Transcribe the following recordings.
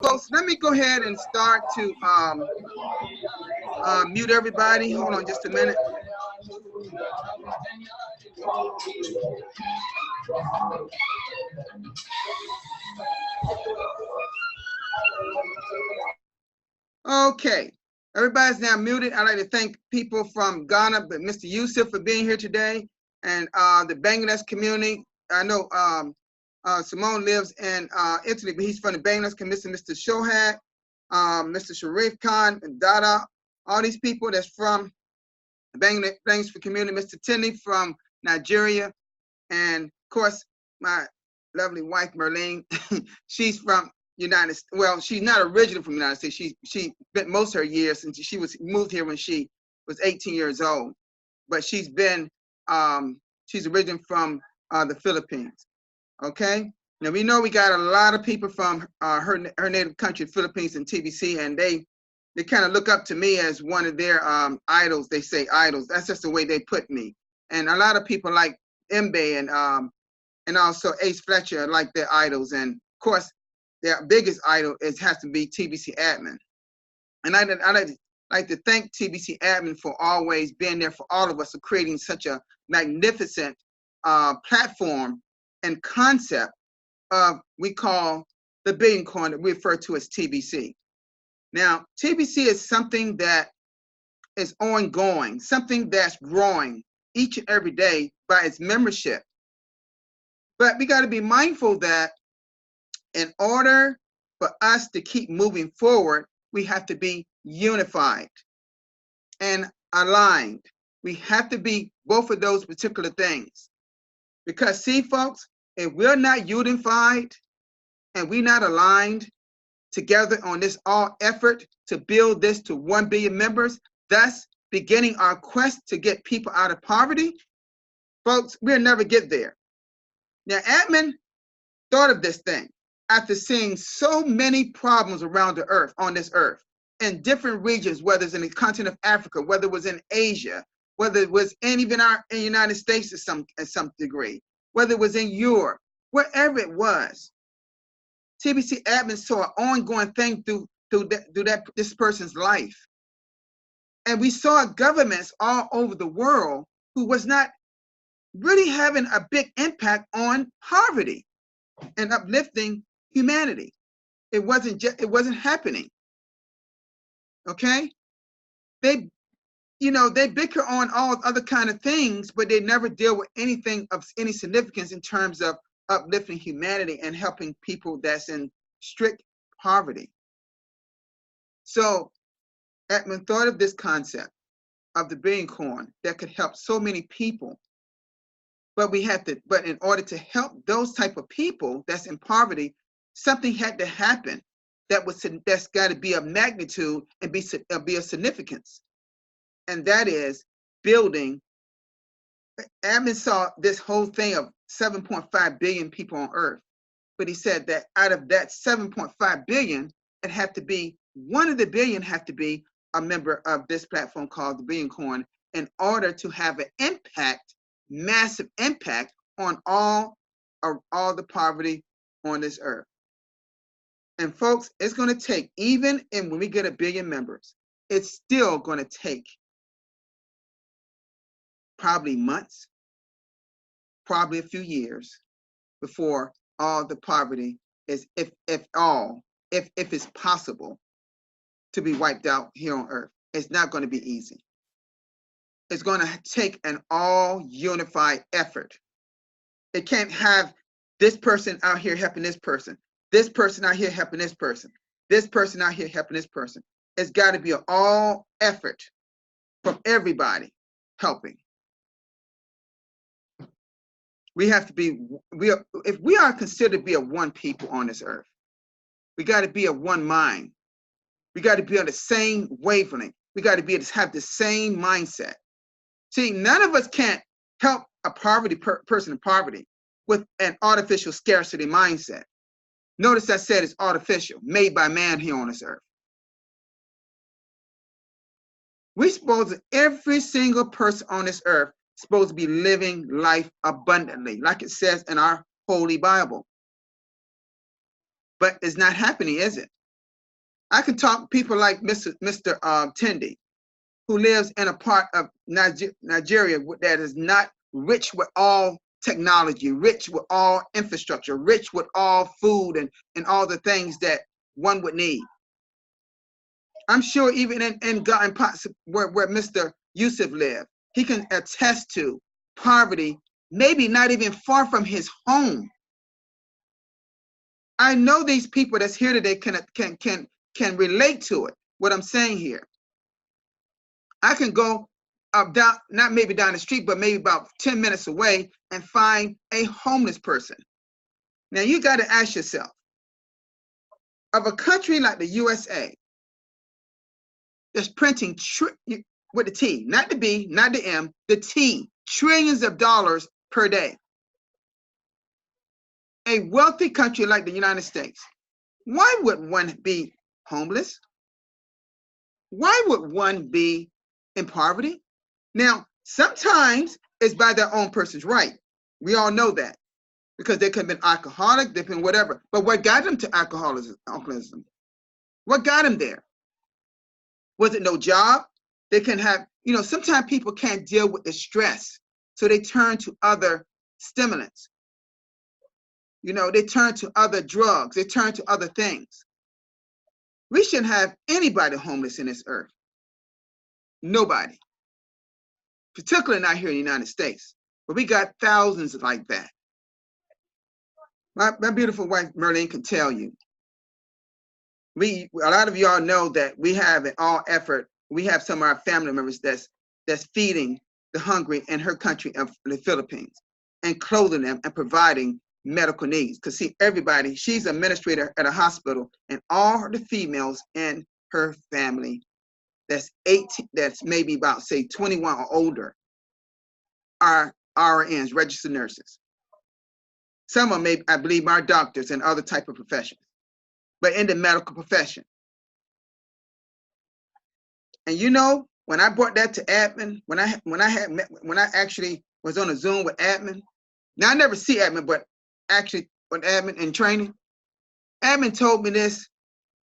Folks, let me go ahead and start to mute everybody. Hold on just a minute. Okay, everybody's now muted. I'd like to thank people from Ghana, but Mr. Yusuf for being here today, and the Bangladesh community. I know Simone lives in Italy, but he's from the Bangladesh community. Mr. Shohat, Mr. Sharif Khan, and Dada, all these people that's from the Bangladesh community. Mr. Tinney from Nigeria, and of course my lovely wife Merlene. She's from United States. Well, she's not originally from the United States. She spent most of her years since she was moved here when she was 18 years old. But she's been she's originally from the Philippines. Okay. Now we know we got a lot of people from her native country, Philippines, and TBC, and they kind of look up to me as one of their idols. They say idols. That's just the way they put me. And a lot of people like Mbe and also Ace Fletcher are like their idols. And of course, their biggest idol has to be TBC admin. And I'd like to thank TBC admin for always being there for all of us, for creating such a magnificent platform and concept of we call the Billion Coin, that we refer to as TBC. Now, TBC is something that is ongoing, something that's growing each and every day by its membership. But we got to be mindful that in order for us to keep moving forward, we have to be unified and aligned. We have to be both of those particular things. Because see, folks, if we're not unified and we're not aligned together on this all effort to build this to 1 billion members, thus beginning our quest to get people out of poverty, folks, we'll never get there. Now, admin thought of this thing after seeing so many problems around the earth, on this earth, in different regions, whether it's in the continent of Africa, whether it was in Asia, whether it was in even in the United States to some degree, whether it was in Europe, wherever it was. TBC admin saw an ongoing thing through this person's life. And we saw governments all over the world who was not really having a big impact on poverty and uplifting humanity. It wasn't happening. Okay? They bicker on all other kind of things, but they never deal with anything of any significance in terms of uplifting humanity and helping people that's in strict poverty. So Edmund thought of this concept of the billion coin that could help so many people. But in order to help those type of people that's in poverty, something had to happen that's got to be of magnitude and be of significance. And that is building. Admin saw this whole thing of 7.5 billion people on Earth, but he said that out of that 7.5 billion, it had to be one of the billion had to be a member of this platform called the Billion Coin in order to have an impact, massive impact on all the poverty on this earth. And folks, it's going to take, even when we get 1 billion members, it's still going to take probably months, probably a few years before all the poverty is, if it's possible, to be wiped out here on earth. It's not going to be easy. It's going to take an all unified effort. It can't have this person out here helping this person out here helping this person out here helping this person. It's got to be an all effort from everybody helping. We have to be, if we are considered to be a one people on this earth, we got to be a one mind. We got to be on the same wavelength. We got to be able to have the same mindset. See, none of us can't help a poverty person in poverty with an artificial scarcity mindset. Notice I said it's artificial, made by man here on this earth. We're supposed to, every single person on this earth supposed to be living life abundantly, like it says in our Holy Bible. But it's not happening, is it? I can talk people like Mr. Tendi, who lives in a part of Nigeria that is not rich with all technology, rich with all infrastructure, rich with all food and all the things that one would need. I'm sure even in parts where Mr. Yusuf lived, he can attest to poverty, maybe not even far from his home. I know these people that's here today can relate to it, what I'm saying here. I can go down, not maybe down the street, but maybe about 10 minutes away and find a homeless person. Now you got to ask yourself, of a country like the USA that's printing with the T, not the B, not the M, the T, trillions of dollars per day. A wealthy country like the United States, why would one be homeless? Why would one be in poverty? Now, sometimes it's by their own person's right. We all know that because they could have been alcoholic, they've been whatever. But what got them to alcoholism? What got them there? Was it no job? They can have, sometimes people can't deal with the stress. So they turn to other stimulants. They turn to other drugs. They turn to other things. We shouldn't have anybody homeless in this earth. Nobody. Particularly not here in the United States. But we got thousands like that. My beautiful wife, Merlene, can tell you. A lot of y'all know that we have an all effort. We have some of our family members that's feeding the hungry in her country of the Philippines and clothing them and providing medical needs. Because see, everybody, she's an administrator at a hospital, and all the females in her family that's 18, that's maybe about, say, 21 or older, are RNs, registered nurses. Some of them, I believe, are doctors and other type of professions, but in the medical profession. And when I brought that to admin, when I actually was on a Zoom with admin, now I never see admin, but actually with admin in training, admin told me this,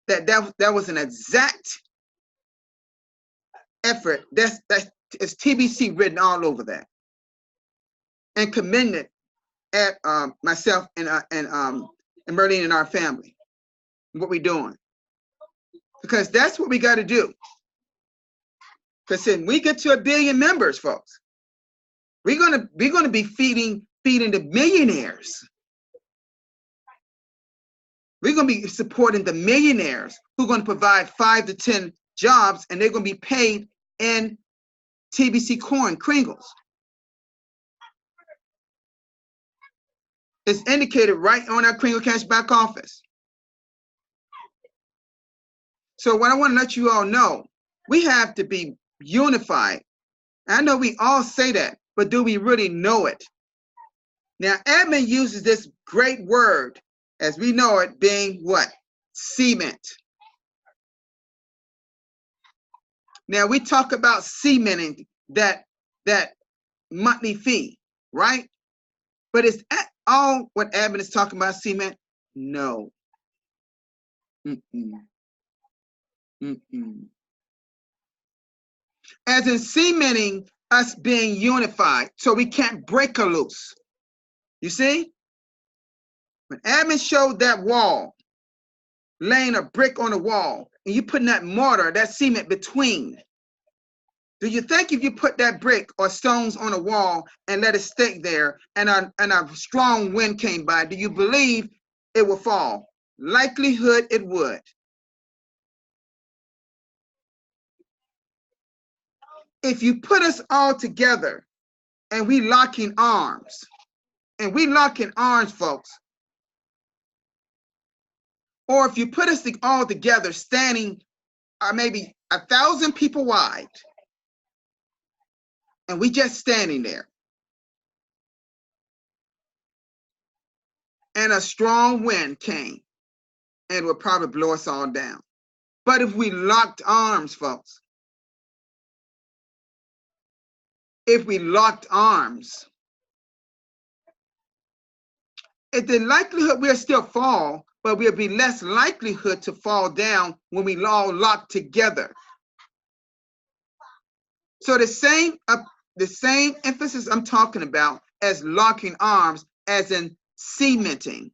that was an exact effort. That's TBC written all over that, and commended at myself and Merlene and our family, what we're doing, because that's what we got to do. Because when we get to 1 billion members, folks, we're gonna be feeding the millionaires. We're gonna be supporting the millionaires who are gonna provide 5 to 10 jobs, and they're gonna be paid in TBC coin, Kringles. It's indicated right on our Kringle Cash back office. So what I want to let you all know, we have to be unified. I know we all say that, but do we really know it? Now, admin uses this great word, as we know it, being what? Cement. Now, we talk about cementing that monthly fee, right? But is that all what admin is talking about, cement? No. As in cementing us being unified, so we can't break her loose. You see? When admin showed that wall, laying a brick on the wall, and you putting that mortar, that cement between, do you think if you put that brick or stones on a wall and let it stick there, and a strong wind came by, do you believe it will fall? Likelihood it would. If you put us all together and we lock in arms, folks, or if you put us all together standing maybe 1,000 people wide, and we just standing there, and a strong wind came, and it would probably blow us all down. But if we locked arms, folks, if we locked arms, if the likelihood we'll still fall, but we'll be less likelihood to fall down when we all lock together. So the same emphasis I'm talking about as locking arms, as in cementing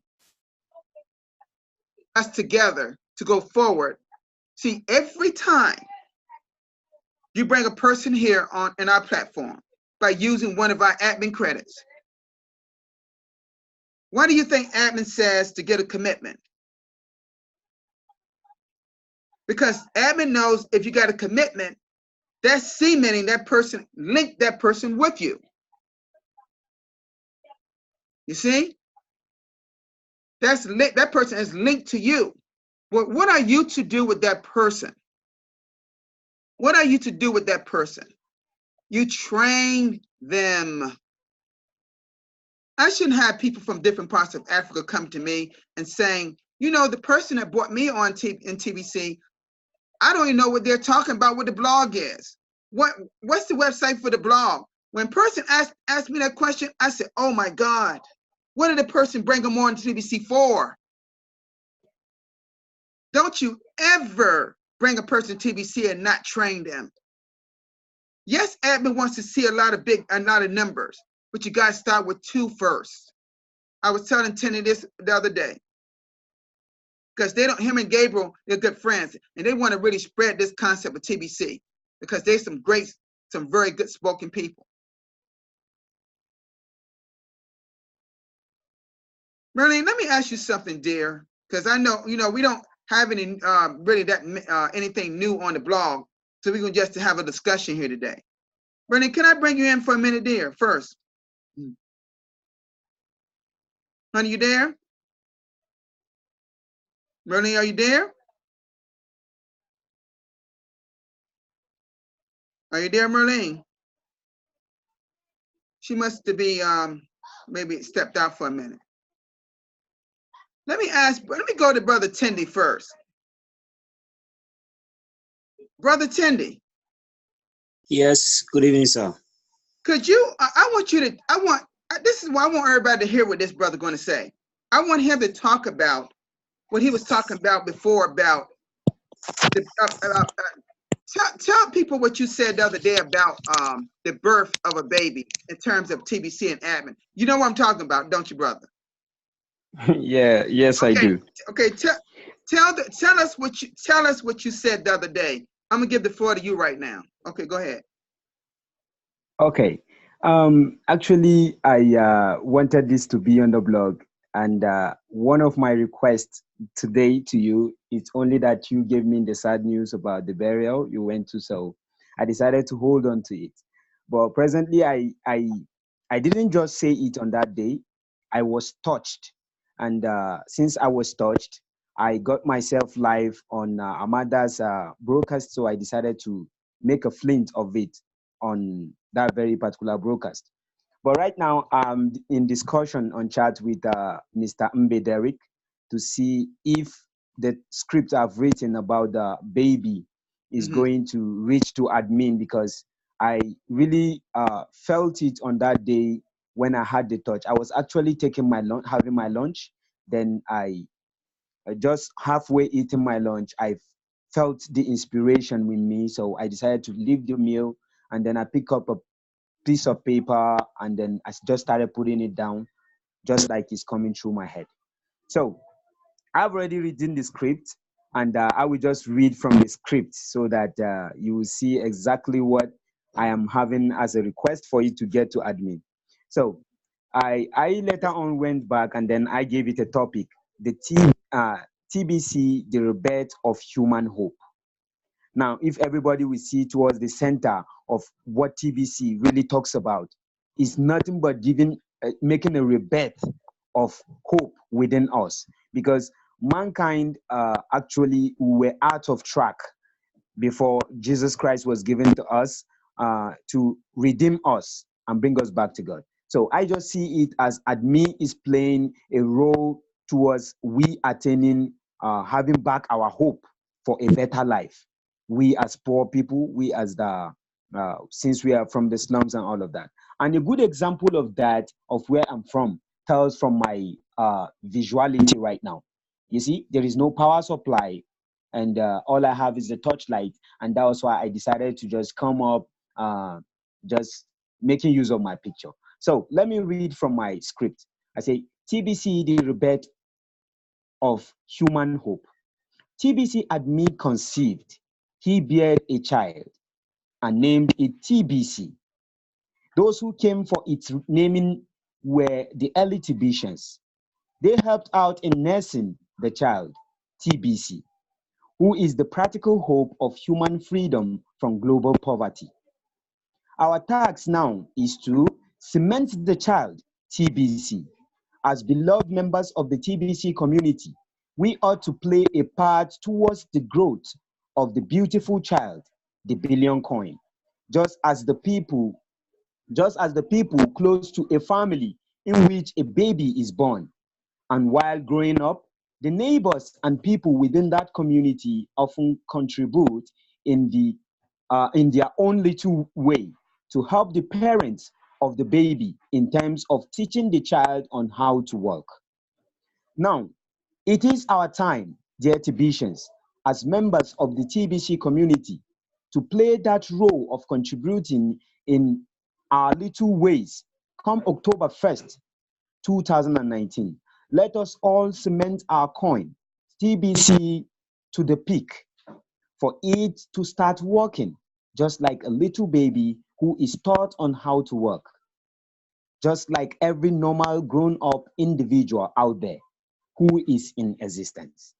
us together to go forward. See, every time you bring a person here in our platform by using one of our admin credits, what do you think admin says to get a commitment? Because admin knows if you got a commitment, that's cementing that person, link that person with you. You see? That person is linked to you. Well, what are you to do with that person? What are you to do with that person? You train them. I shouldn't have people from different parts of Africa come to me and saying, you know, the person that brought me on in TBC, I don't even know what they're talking about, what the blog is. What's the website for the blog? When a person asked me that question, I said, oh my God, what did the person bring them on to TBC for? Don't you ever bring a person to TBC and not train them. Yes, admin wants to see a lot of numbers, but you got to start with 2 first. I was telling Tenny this the other day, because him and Gabriel, they're good friends, and they want to really spread this concept of TBC because they're some very good spoken people. Marlene, let me ask you something, dear, because I know, we don't have any anything new on the blog, so we're going to just have a discussion here today. Marlene, can I bring you in for a minute, dear, first? Honey, you there? Marlene, are you there? Are you there, Marlene? She must be maybe stepped out for a minute. Let me go to Brother Tindy first. Brother Tindy. Yes, good evening, sir. Could you, this is why I want everybody to hear what this brother going to say. I want him to talk about what he was talking about before about tell people what you said the other day about the birth of a baby in terms of TBC and admin. You know what I'm talking about, don't you, brother? Yes, okay. I do. Okay, tell us what you said the other day. I'm gonna give the floor to you right now. Okay, go ahead. Okay. Actually, I wanted this to be on the blog, and one of my requests today to you is only that you gave me the sad news about the burial you went to, so I decided to hold on to it. But presently, I didn't just say it on that day. I was touched, and since I was touched, I got myself live on Amada's broadcast, so I decided to make a flint of it on that very particular broadcast. But right now, I'm in discussion on chat with Mr. Mbe Derek to see if the script I've written about the baby is going to reach to admin, because I really felt it on that day when I had the touch. I was actually having my lunch. Then I just halfway eating my lunch, I felt the inspiration with me. So I decided to leave the meal, and then I pick up a piece of paper, and then I just started putting it down, just like it's coming through my head. So I've already written the script, and I will just read from the script so that you will see exactly what I am having as a request for you to get to admin. So I later on went back, and then I gave it a topic, the TBC, the rebirth of human hope. Now, if everybody will see towards the center of what TBC really talks about, is nothing but making a rebirth of hope within us, because mankind actually were out of track before Jesus Christ was given to us to redeem us and bring us back to God. So I just see it as admin is playing a role towards we attaining, having back our hope for a better life. We as poor people, we as since we are from the slums and all of that. And a good example of that, of where I'm from, tells from my visuality right now. You see, there is no power supply, and all I have is a torchlight, and that was why I decided to just come up, just making use of my picture. So let me read from my script. I say, TBC, the rebirth of human hope. TBC had me conceived. He bare a child and named it TBC. Those who came for its naming were the early Tibetians. They helped out in nursing the child, TBC, who is the practical hope of human freedom from global poverty. Our task now is to cement the child, TBC. As beloved members of the TBC community, we ought to play a part towards the growth of the beautiful child, the billion coin, just as the people close to a family in which a baby is born. And while growing up, the neighbors and people within that community often contribute in their own little way to help the parents of the baby in terms of teaching the child on how to walk. Now, it is our time, dear Tibetians, as members of the TBC community, to play that role of contributing in our little ways. Come October 1st, 2019, let us all cement our coin, TBC, to the peak, for it to start walking, just like a little baby who is taught on how to walk, just like every normal grown-up individual out there who is in existence.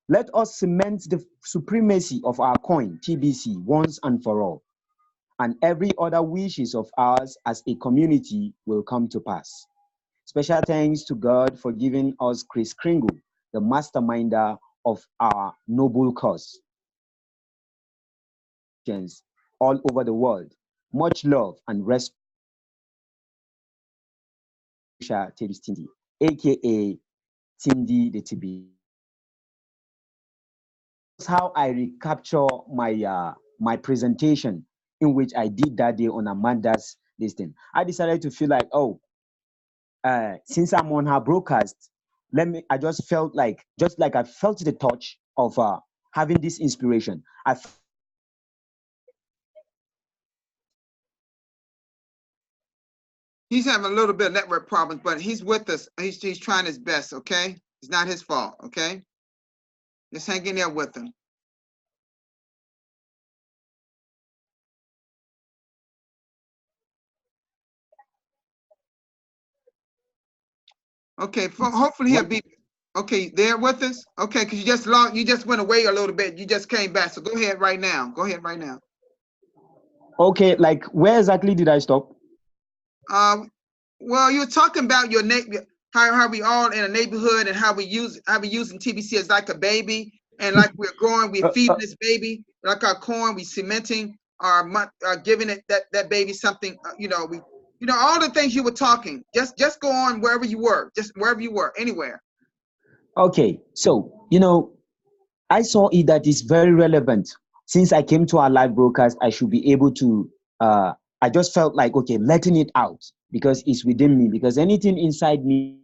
Let us cement the supremacy of our coin, TBC, once and for all, and every other wishes of ours as a community will come to pass. Special thanks to God for giving us Chris Kringle, the masterminder of our noble cause. All over the world. Much love and respect, Tindy, aka Tindy the TB. That's how I recapture my presentation in which I did that day on Amanda's listing. I decided to feel like, oh, since I'm on her broadcast, I just felt like, just like I felt the touch of having this inspiration. He's having a little bit of network problems, but he's with us. He's trying his best, okay? It's not his fault, okay? Just hang in there with him. Okay, hopefully he'll be okay there with us. Okay, because you just went away a little bit. You just came back. So go ahead right now. Go ahead right now. Okay, like where exactly did I stop? Well, you're talking about your how we all in a neighborhood and how we using TBC as like a baby, and like we're growing, we're feeding this baby like our corn, we cementing our giving it that baby something. All the things you were talking. Just go on wherever you were, anywhere. Okay, so I saw it that is very relevant. Since I came to our live broadcast, I should be able to. I just felt like, okay, letting it out because it's within me. Because anything inside me,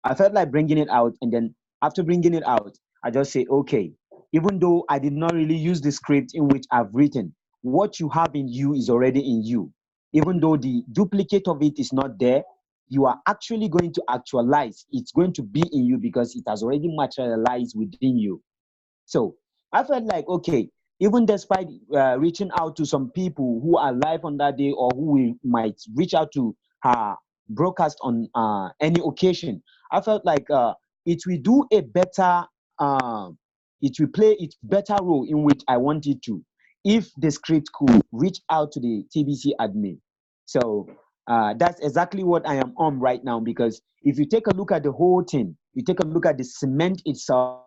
I felt like bringing it out, and then after bringing it out, I just say, okay, even though I did not really use the script in which I've written, what you have in you is already in you. Even though the duplicate of it is not there, you are actually going to actualize. It's going to be in you because it has already materialized within you. So I felt like, okay, even despite reaching out to some people who are live on that day or who we might reach out to her broadcast on any occasion, I felt like it will do a better, it will play its better role in which I want it to, if the script could reach out to the TBC admin. So that's exactly what I am on right now, because if you take a look at the whole thing, you take a look at the cement itself,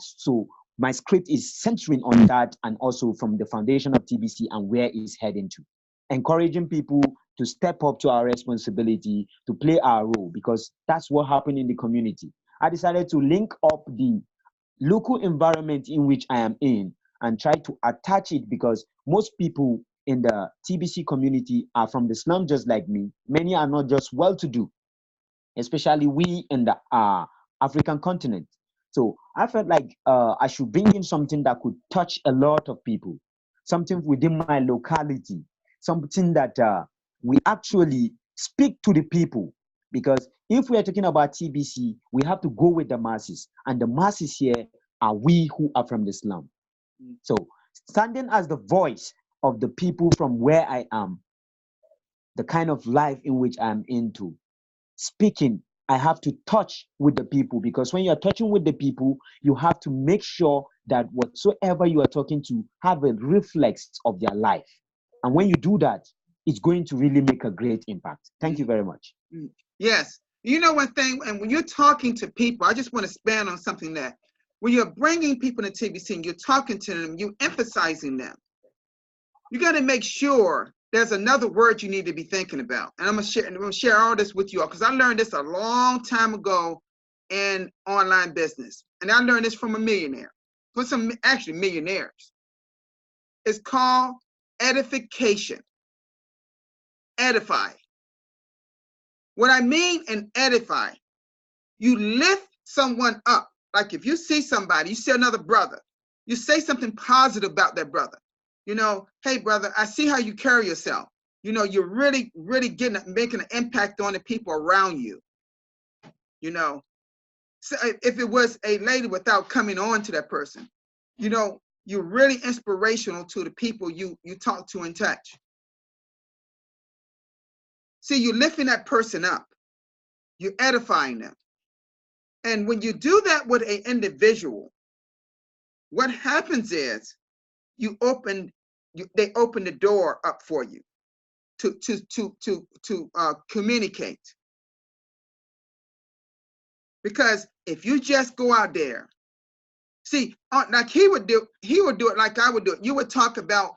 so my script is centering on that, and also from the foundation of TBC and where it's heading to, encouraging people to step up to our responsibility, to play our role, because that's what happened in the community. I decided to link up the local environment in which I am in and try to attach it, because most people in the TBC community are from the slum just like me. Many are not just well-to-do. especially we in the African continent. So I felt like I should bring in something that could touch a lot of people, something within my locality, something that we actually speak to the people. Because if we are talking about TBC, we have to go with the masses, and the masses here are we who are from the slum. So standing as the voice of the people from where I am, the kind of life in which I'm into, speaking, I have to touch with the people, because when you're touching with the people, you have to make sure that whatsoever you are talking to have a reflex of their life. And when you do that, it's going to really make a great impact. Thank you very much. Yes. You know one thing, and when you're talking to people, I just want to expand on something that when you're bringing people to TBC and you're talking to them, you're emphasizing them. You got to make sure there's another word you need to be thinking about. And I'm gonna share all this with you all, because I learned this a long time ago in online business. And I learned this from a millionaire, from some actually millionaires. It's called edification. Edify. What I mean in edify, you lift someone up. Like if you see somebody, you see another brother, you say something positive about that brother. You know, hey brother, I see how you carry yourself. You know, you're really, really making an impact on the people around you. You know, so if it was a lady, without coming on to that person, you know, you're really inspirational to the people you talk to and touch. See, you're lifting that person up. You're edifying them. And when you do that with an individual, what happens is they open the door up for you to communicate. Because if you just go out there, see, like he would do it like I would do it. You would talk about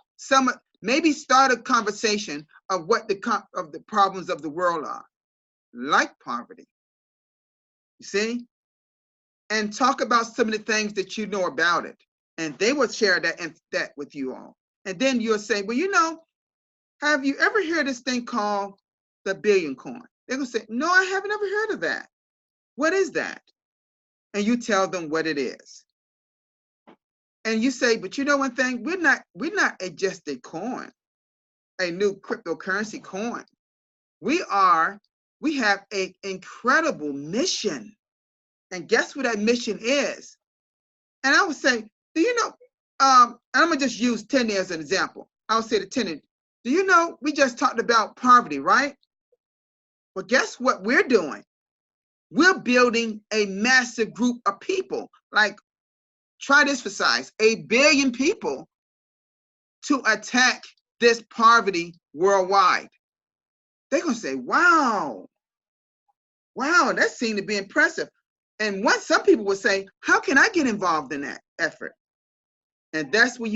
maybe start a conversation of what the problems of the world are, like poverty. You see, and talk about some of the things that you know about it, and they will share that with you all. And then you'll say, well, you know, have you ever heard this thing called the billion coin? They're gonna say, no, I haven't ever heard of that. What is that? And you tell them what it is. And you say, but you know one thing, we're not just a coin, a new cryptocurrency coin. We have an incredible mission. And guess what that mission is? And I would say, do you know, I'm gonna just use Tenny as an example. I'll say to Tenny, do you know, we just talked about poverty, right? Well, guess what we're doing? We're building a massive group of people, like, try this for size, 1 billion people to attack this poverty worldwide. They're gonna say, wow, that seemed to be impressive. And some people would say, how can I get involved in that effort? And that's where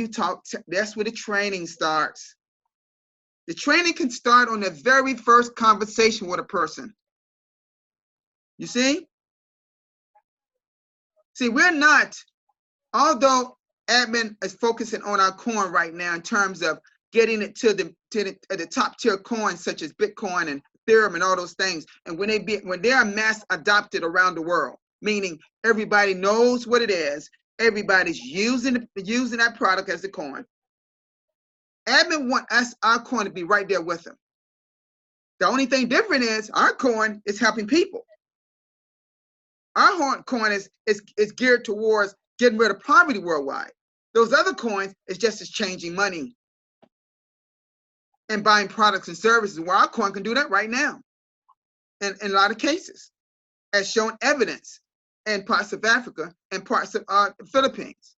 that's where the training starts. The training can start on the very first conversation with a person. You see? See, we're not, although admin is focusing on our coin right now in terms of getting it to the top tier coins such as Bitcoin and Ethereum and all those things, and when they are mass adopted around the world, meaning everybody knows what it is, everybody's using that product as a coin. Admin want our coin to be right there with them. The only thing different is our coin is helping people. Our coin is geared towards getting rid of poverty worldwide. Those other coins is just exchanging money and buying products and services, where our coin can do that right now. In a lot of cases, as shown evidence in parts of Africa and parts of the Philippines,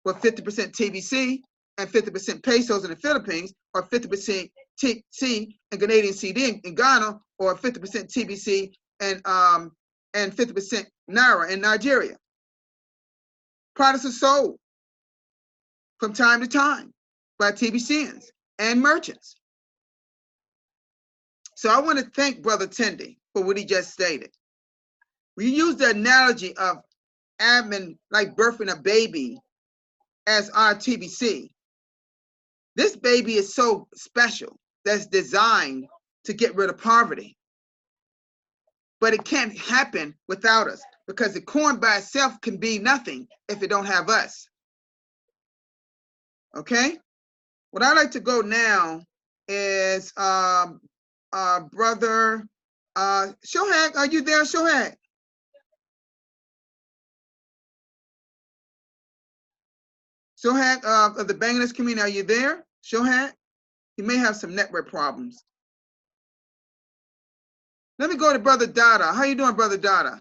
with 50% TBC and 50% pesos in the Philippines, or 50% TC and Canadian CD in Ghana, or 50% TBC and 50% Naira in Nigeria. Products are sold from time to time by TBCians and merchants. So I want to thank Brother Tendi for what he just stated. We use the analogy of admin like birthing a baby as our TBC. This baby is so special, that's designed to get rid of poverty. but it can't happen without us, because the corn by itself can be nothing if it don't have us. Okay? What I like to go now is brother Shohag. Are you there, Shohag? Shohag of the Bangladesh community, are you there? Shohag? You may have some network problems. Let me go to Brother Dada. How you doing, Brother Dada?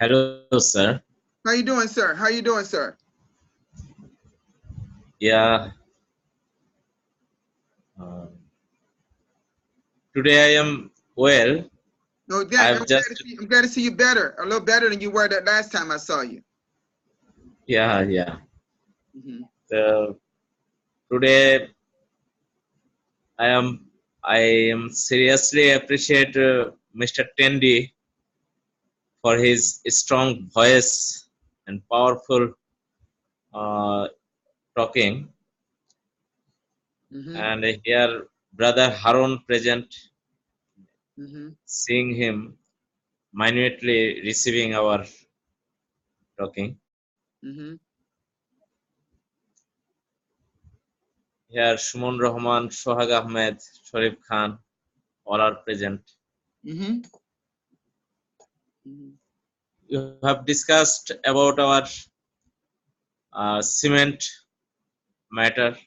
Hello, sir. How you doing, sir? How you doing, sir? Yeah. Today I am well. No, I have I'm glad to see you better, a little better than you were that last time I saw you. Yeah. Today I am seriously appreciate Mr. Tendi for his strong voice and powerful talking. And here Brother Harun present, seeing him minutely receiving our talking. Here Shumon Rahman, Shohag Ahmed, Sharif Khan, all are present. You have discussed about our cement matter.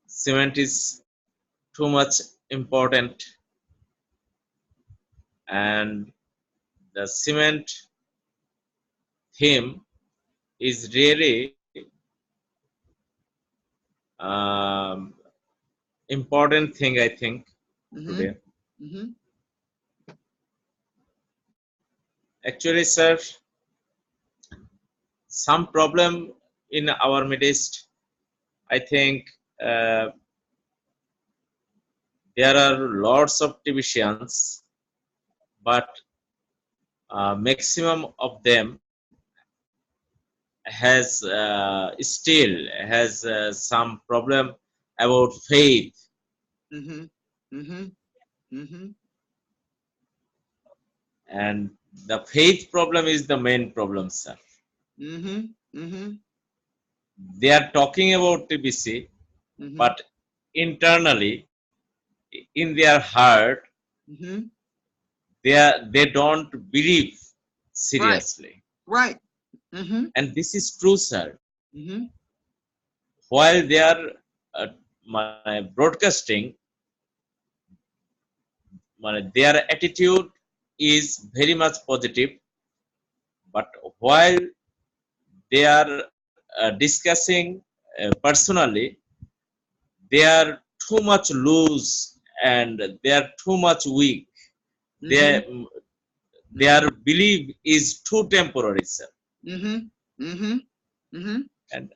Cement is too much important, and the cement theme is really important thing, I think, today. Actually, sir, some problem in our midst, I think there are lots of TBCians, but maximum of them has still has some problem about faith. And the faith problem is the main problem, sir. They are talking about TBC, but internally, in their heart, they don't believe seriously. Right. And this is true, sir. While they are broadcasting, their attitude is very much positive, but while they are discussing personally, they are too much loose and they are too much weak. Their belief is too temporary, sir. And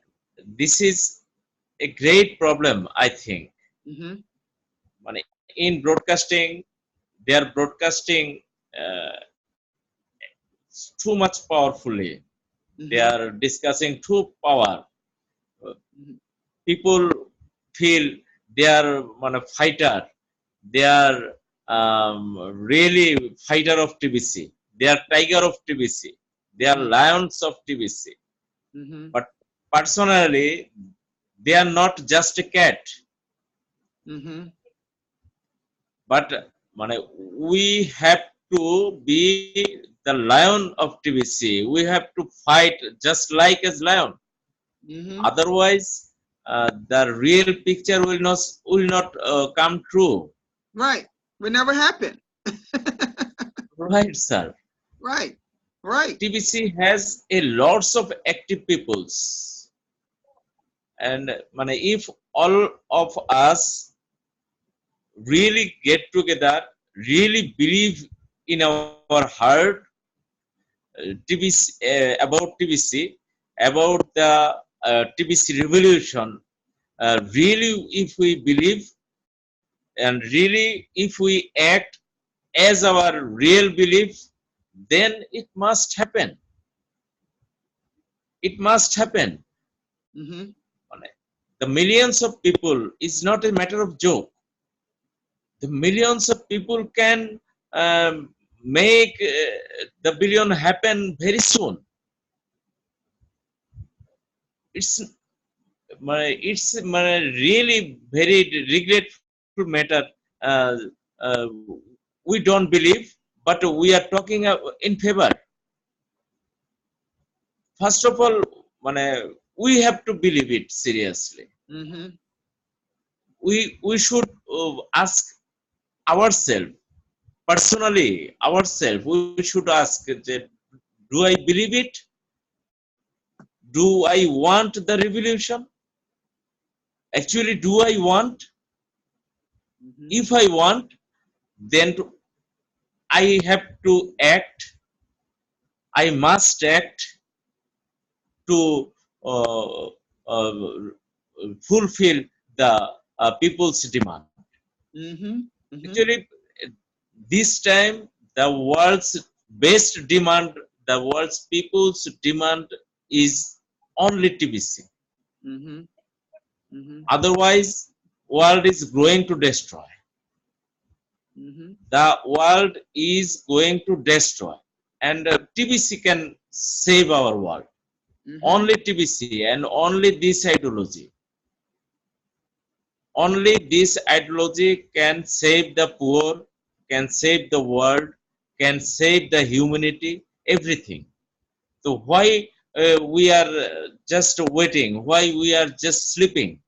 this is a great problem, I think. In broadcasting, they are broadcasting too much powerfully. They are discussing too power. People feel they are a fighter. They are really fighter of TBC. They are tiger of TBC. They are lions of TBC. But personally, they are not just a cat. But we have to be the lion of TBC. We have to fight just like as lion. Otherwise, the real picture will not come true. Right. Will never happen. Right, sir. Right. TBC has a lots of active peoples, and if all of us really get together, really believe in our heart TBC, about TBC, about the TBC revolution, really if we believe and really if we act as our real belief, then it must happen. It must happen. the millions of people is not a matter of joke. The millions of people can make the billion happen very soon. It's really very regretful matter. Uh, uh, we don't believe, but we are talking in favor. First of all, we have to believe it seriously. Mm-hmm. We should ask ourselves personally. Ourselves, we should ask that, do I believe it? Do I want the revolution? Actually, do I want? Mm-hmm. If I want, then I have to act. I must act to uh, uh, fulfill the people's demand. Mm-hmm. Mm-hmm. Actually, this time the world's best demand, the world's people's demand is only TBC. Mm-hmm. Mm-hmm. Otherwise, world is going to destroy. Mm-hmm. The world is going to destroy, and TBC can save our world. Mm-hmm. Only TBC and only this ideology. Only this ideology can save the poor, can save the world, can save the humanity, everything. So why we are just waiting? Why we are just sleeping?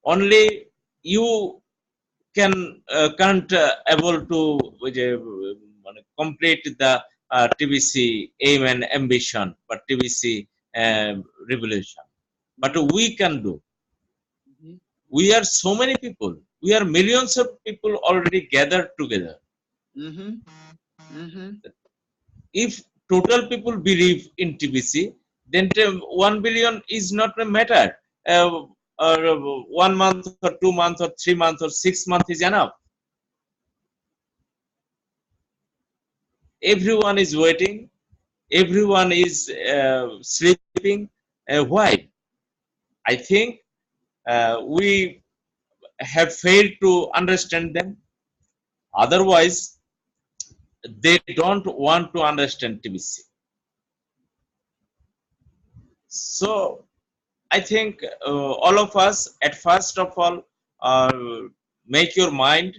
Only you can't able to complete the TBC aim and ambition, but TBC revolution. But we can do. Mm-hmm. We are so many people. We are millions of people already gathered together. Mm-hmm. Mm-hmm. If total people believe in TBC, then 1 billion is not a matter. Or 1 month or 2 months or 3 months or 6 months is enough. Everyone is waiting. Everyone is sleeping. Why? I think we have failed to understand them. Otherwise, they don't want to understand TBC. So I think all of us, at first of all, make your mind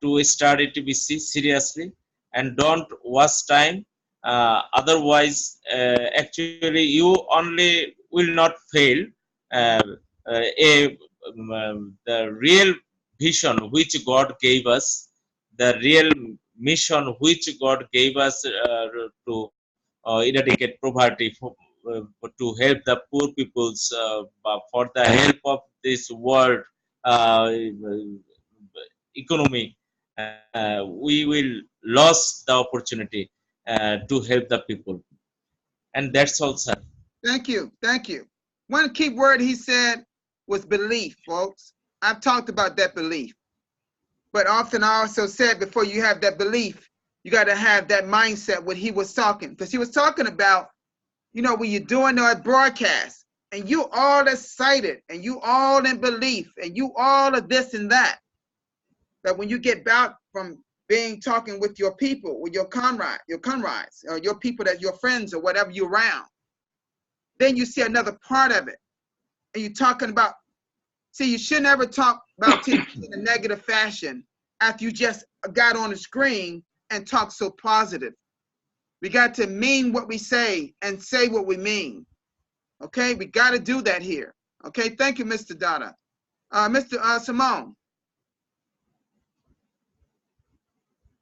to study TBC seriously and don't waste time. Otherwise, actually, you only will not fail. Uh, the real vision which God gave us, the real mission which God gave us to eradicate poverty, to help the poor peoples, for the help of this world economy, we will lose the opportunity to help the people. And that's all, sir. Thank you. Thank you. One key word he said was belief, folks. I've talked about that belief. But often I also said before you have that belief, you got to have that mindset what he was talking. Because he was talking about, when you're doing a broadcast and you all excited and you all in belief and you all of this and that, that when you get back from being talking with your people, with your comrades, or your people that your friends or whatever you're around, then you see another part of it. And you're talking about, see, you should never talk about TV in a negative fashion after you just got on the screen and talk so positive. We got to mean what we say and say what we mean. Okay, we got to do that here. Okay, thank you, Mr. Dada. Mr. Simone,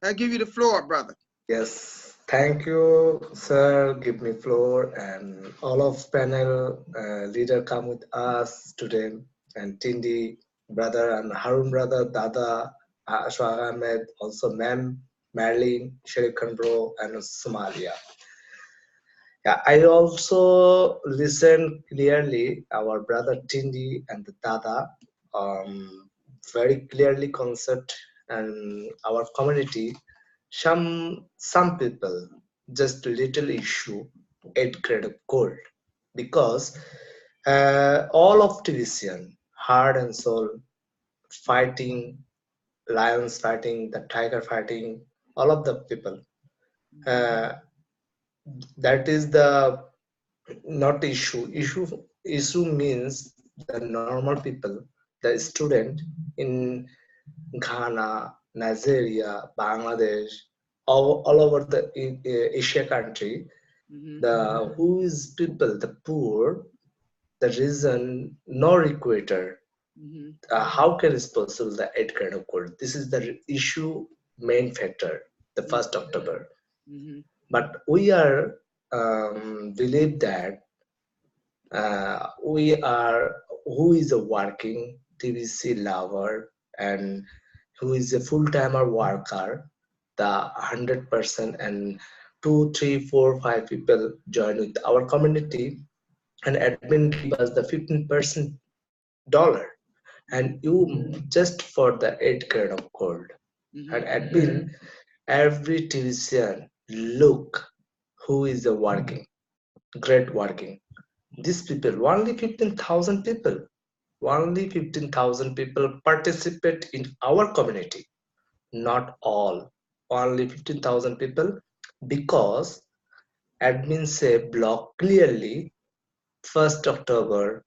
I give you the floor, brother. Yes, thank you, sir. Give me floor and all of panel leader come with us today, and Tindi brother and Harun brother, Dada, Ashwag Ahmed, also Ma'am, Marilyn, Sharif Khan bro, and Somalia. Yeah, I also listened clearly our brother Tindi and the Dada, very clearly concept and our community. Some people just little issue 8 grade of gold because All of TBCN, heart and soul, fighting, lions fighting, the tiger fighting, all of the people. Uh, that is the not issue. Issue means the normal people, the student in Ghana, Nigeria, Bangladesh, all over the Asia country, the who is people, the poor, the reason no equator. How can it possible the 8 kind of code? This is the issue main factor, the 1st October. But we are believe that we are who is a working TBC lover and who is a full-timer worker, the 100% and 2, 3, 4, 5 people join with our community and admin give us the 15% dollar and you just for the 8 grade of gold and admin every TBCN look who is the working great working these people only 15,000 people only 15,000 people participate in our community, not all, only 15,000 people because admin say block clearly 1st October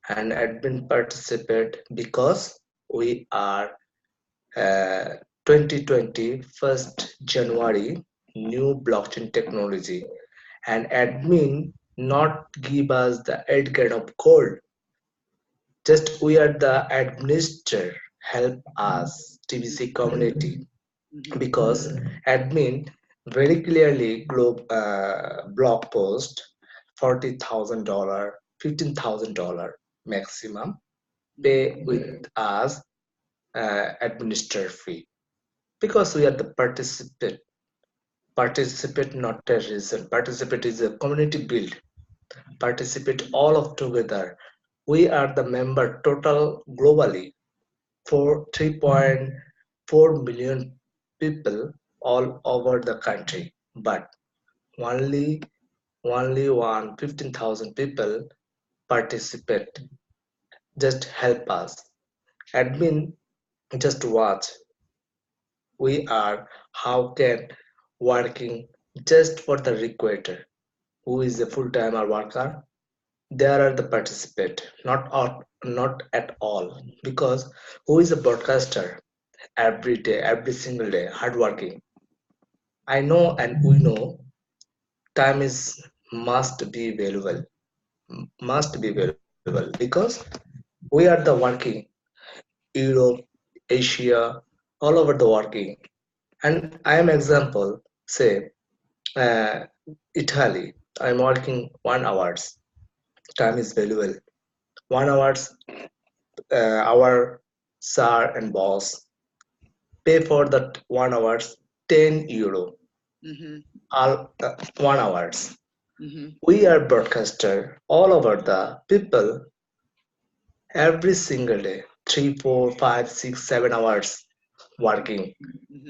and admin participate because we are 2020 1st January new blockchain technology and admin not give us the 8 grade of gold just we are the administrator help us TBC community because admin very clearly blog post $40,000 $15,000 maximum pay with us administrator fee because we are the participate not a reason participate is a community build participate all of together we are the member total globally for 3.4 million people all over the country but only one 15,000 people participate just help us admin just watch we are how can working just for the recruiter who is a full-timer worker there are the participate not at all because who is a broadcaster every day every single day hardworking I know and we know time is must be valuable because we are the working Europe Asia all over the working and I am example say uh, Italy I'm working 1 hours time is valuable 1 hours our sir and boss pay for that 1 hours €10 all 1 hours we are broadcaster all over the people every single day 3, 4, 5, 6, 7 hours working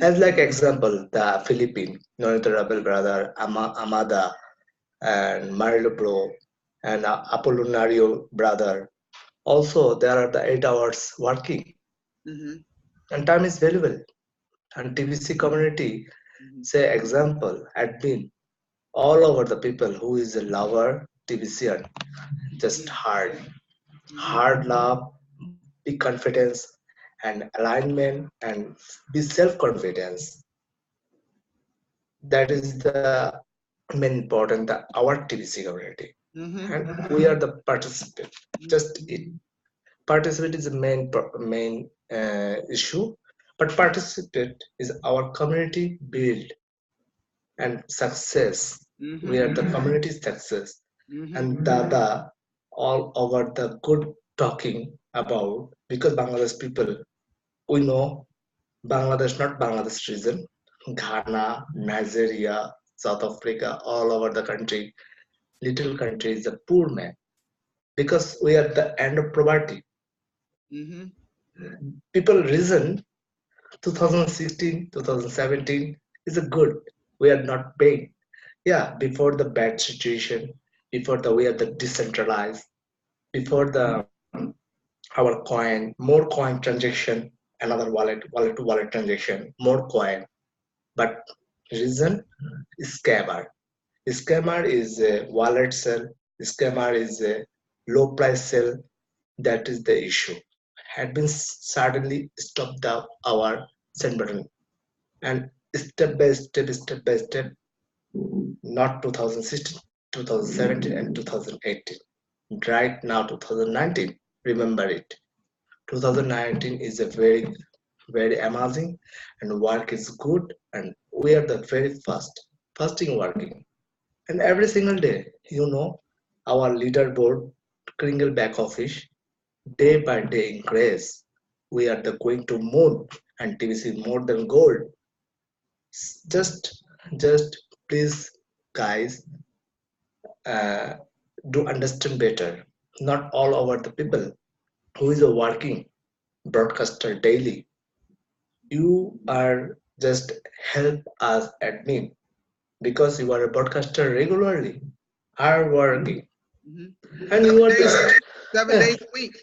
as like example the Philippine non-honorable brother Amada and Marilo bro and Apollonario brother also there are the 8 hours working and time is valuable and TBC community say example admin all over the people who is a lover TBCN just hard love big confidence and alignment and be self-confidence that is the main important the our TBC community and we are the participant just it participate is the main issue but participate is our community build and success we are the community success and Dada all over the good talking about because Bangladesh people we know Bangladesh not Bangladesh region Ghana Nigeria South Africa all over the country little country is a poor man because we are the end of poverty people reason 2016 2017 is a good we are not paying yeah before the bad situation before the we are the decentralized before the our coin, more coin transaction, another wallet to wallet transaction, more coin. But reason is scammer. Scammer is a wallet sell. Scammer is a low price sell. That is the issue. Had been suddenly stopped our send button and step by step, not 2016, 2017, and 2018. Right now, 2019. Remember it. 2019 is a very amazing and work is good and we are the very fasting working and every single day our leaderboard kringle back office day by day increase. We are the going to moon and TBC more than gold. Just please guys, uh, do understand better. Not all over the people who is a working broadcaster daily. You are just help us admin because you are a broadcaster regularly, hard working, Mhm. and you are Days, just 7 days a week.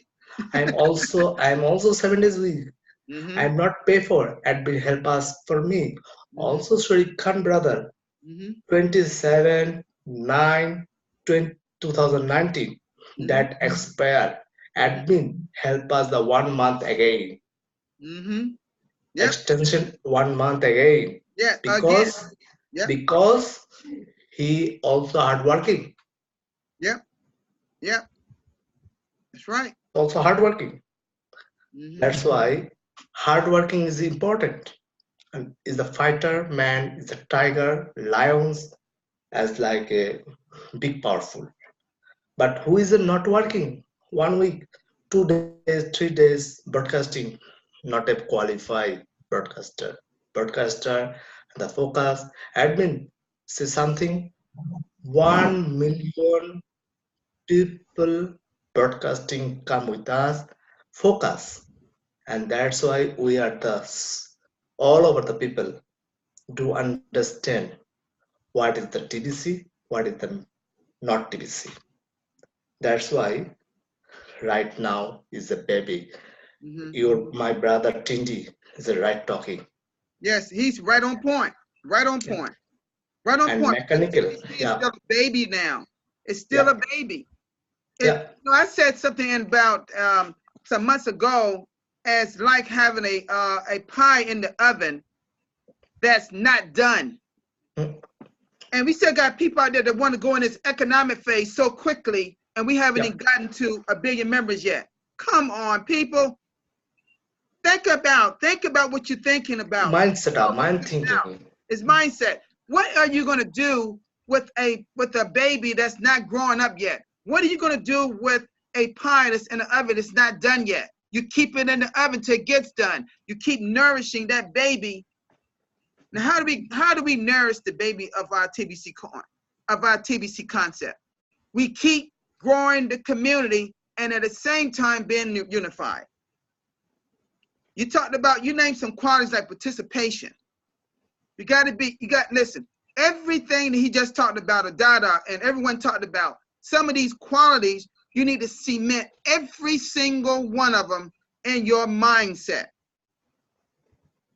I'm also 7 days a week. Mm-hmm. I'm not pay for admin help us for me. Mhm. Also Sharif Khan brother, Mm-hmm. 27 9 2019 Mm-hmm. that expired. Admin help us the 1 month again. Mm-hmm. Yep. Extension 1 month again Yeah. Again. because Yep. because he also hardworking, Yep. Yep. That's right. also hardworking. Mm-hmm. That's why hardworking is important and is the fighter man, is a tiger, lions as like a big powerful. But who is not working? 1 week, 2 days, 3 days broadcasting, not a qualified broadcaster. Broadcaster, the focus, admin, say something. 1 million people broadcasting come with us, focus. And that's why we are thus all over the people do understand what is the TBC, what is the not TBC. That's why right now is a baby. Mm-hmm. My brother Tindi is a right talking Yes, he's right on point. Right on point. Right on and point. mechanical. TBC is Yeah, still a baby now. It's still yeah, a baby. yeah. I said something about some months ago as like having a pie in the oven that's not done. Mm, And we still got people out there that want to go in this economic phase so quickly, and we haven't yeah. even gotten to 1 billion members yet. Come on, people. Think about what you're thinking about. Mindset, mind thinking. It's mindset. What are you going to do with a baby that's not growing up yet? What are you going to do with a pie that's in the oven that's not done yet? You keep it in the oven till it gets done. You keep nourishing that baby. Now, how do we nourish the baby of our TBC concept? We keep growing the community and at the same time being unified. You named some qualities like participation. Listen, everything that he just talked about, Adada, and everyone talked about, some of these qualities, you need to cement every single one of them in your mindset.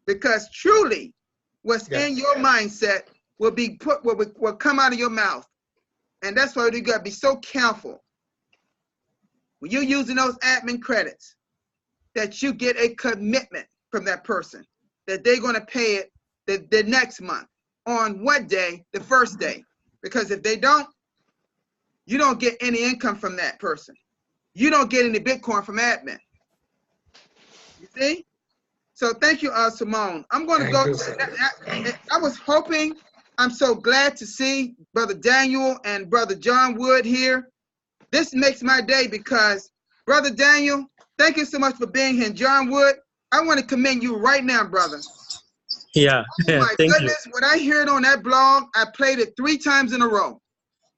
Because truly, what's Yeah, in your mindset will come out of your mouth. And that's why you gotta be so careful when you're using those admin credits that you get a commitment from that person that they're gonna pay it the next month. On what day? The first day. Because if they don't, you don't get any income from that person. You don't get any Bitcoin from admin. You see? So thank you, Simone. I'm going to thank go. you, sir. I was hoping. I'm so glad to see Brother Daniel and Brother John Wood here. This makes my day because, Brother Daniel, thank you so much for being here. John Wood, I want to commend you right now, brother. Yeah, Oh my thank goodness, when I hear it on that blog, I played it 3 times in a row.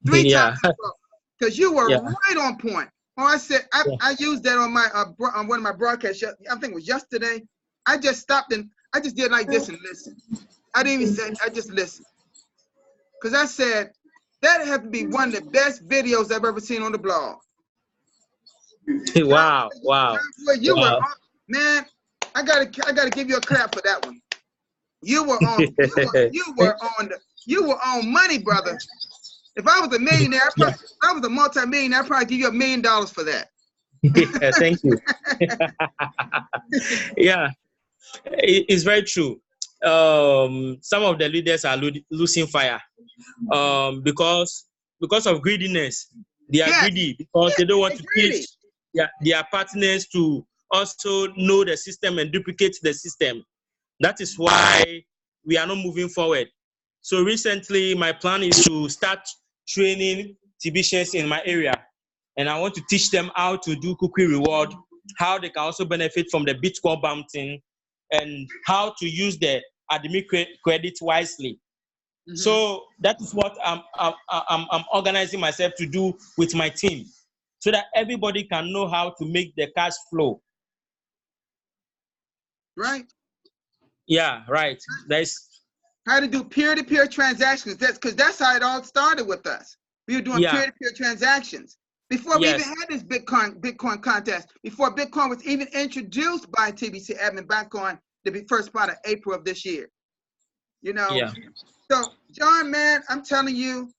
you. Three Yeah, times in a row. Because you were yeah, right on point. Oh, I said, yeah. I used that on my on one of my broadcasts. I think it was yesterday. I just stopped and I just did like this and listened. I didn't even say, I just listened. Because I said, that had to be one of the best videos I've ever seen on the blog. Wow, wow, Well, you were wow. on, man. I gotta give you a clap for that one. You were on. You were on money, brother. If I was a millionaire, if I was a multi-millionaire, I'd probably give you $1 million for that. Yeah, thank you. Yeah, it's very true. Some of the leaders are losing fire because of greediness. They are Yes, greedy because they don't want to greedy. teach their partners to also know the system and duplicate the system. That is why we are not moving forward. So recently, my plan is to start training TBCs in my area, and I want to teach them how to do cookie reward, how they can also benefit from the Bitcoin bounty, and how to use the academic credit wisely. So that is what I'm organizing myself to do with my team, so that everybody can know how to make the cash flow. Right. Yeah, right. That's how to do peer-to-peer transactions. That's how it all started with us. We were doing peer-to-peer transactions before we even had this Bitcoin contest. Before Bitcoin was even introduced by TBC admin back on the first part of April of this year. You know. Yeah. So John, man, I'm telling you,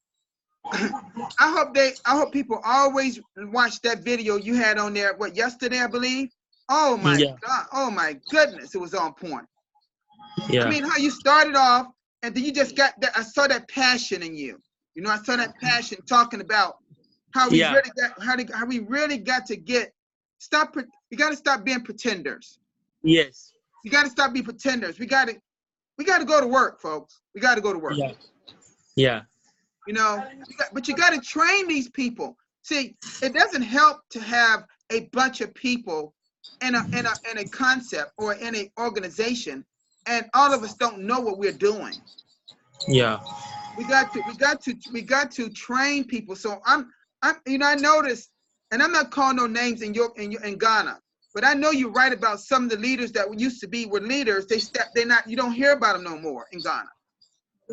I hope people always watch that video you had on there. What, yesterday, I believe. Oh my God! Oh my goodness! It was on point. Yeah. I mean, how you started off, and then you just got that. I saw that passion in you. You know, I saw that passion talking about how we really got how we really got to stop. We got to stop being pretenders. Yes. You got to stop being pretenders. We got to go to work, folks. We got to go to work. Yeah. Yeah. You know, but you got to train these people. See, it doesn't help to have a bunch of people in a concept or in an organization, and all of us don't know what we're doing. Yeah. We got to train people. So I noticed, and I'm not calling no names in Ghana, but I know you're right about some of the leaders that used to be with leaders. You don't hear about them no more in Ghana.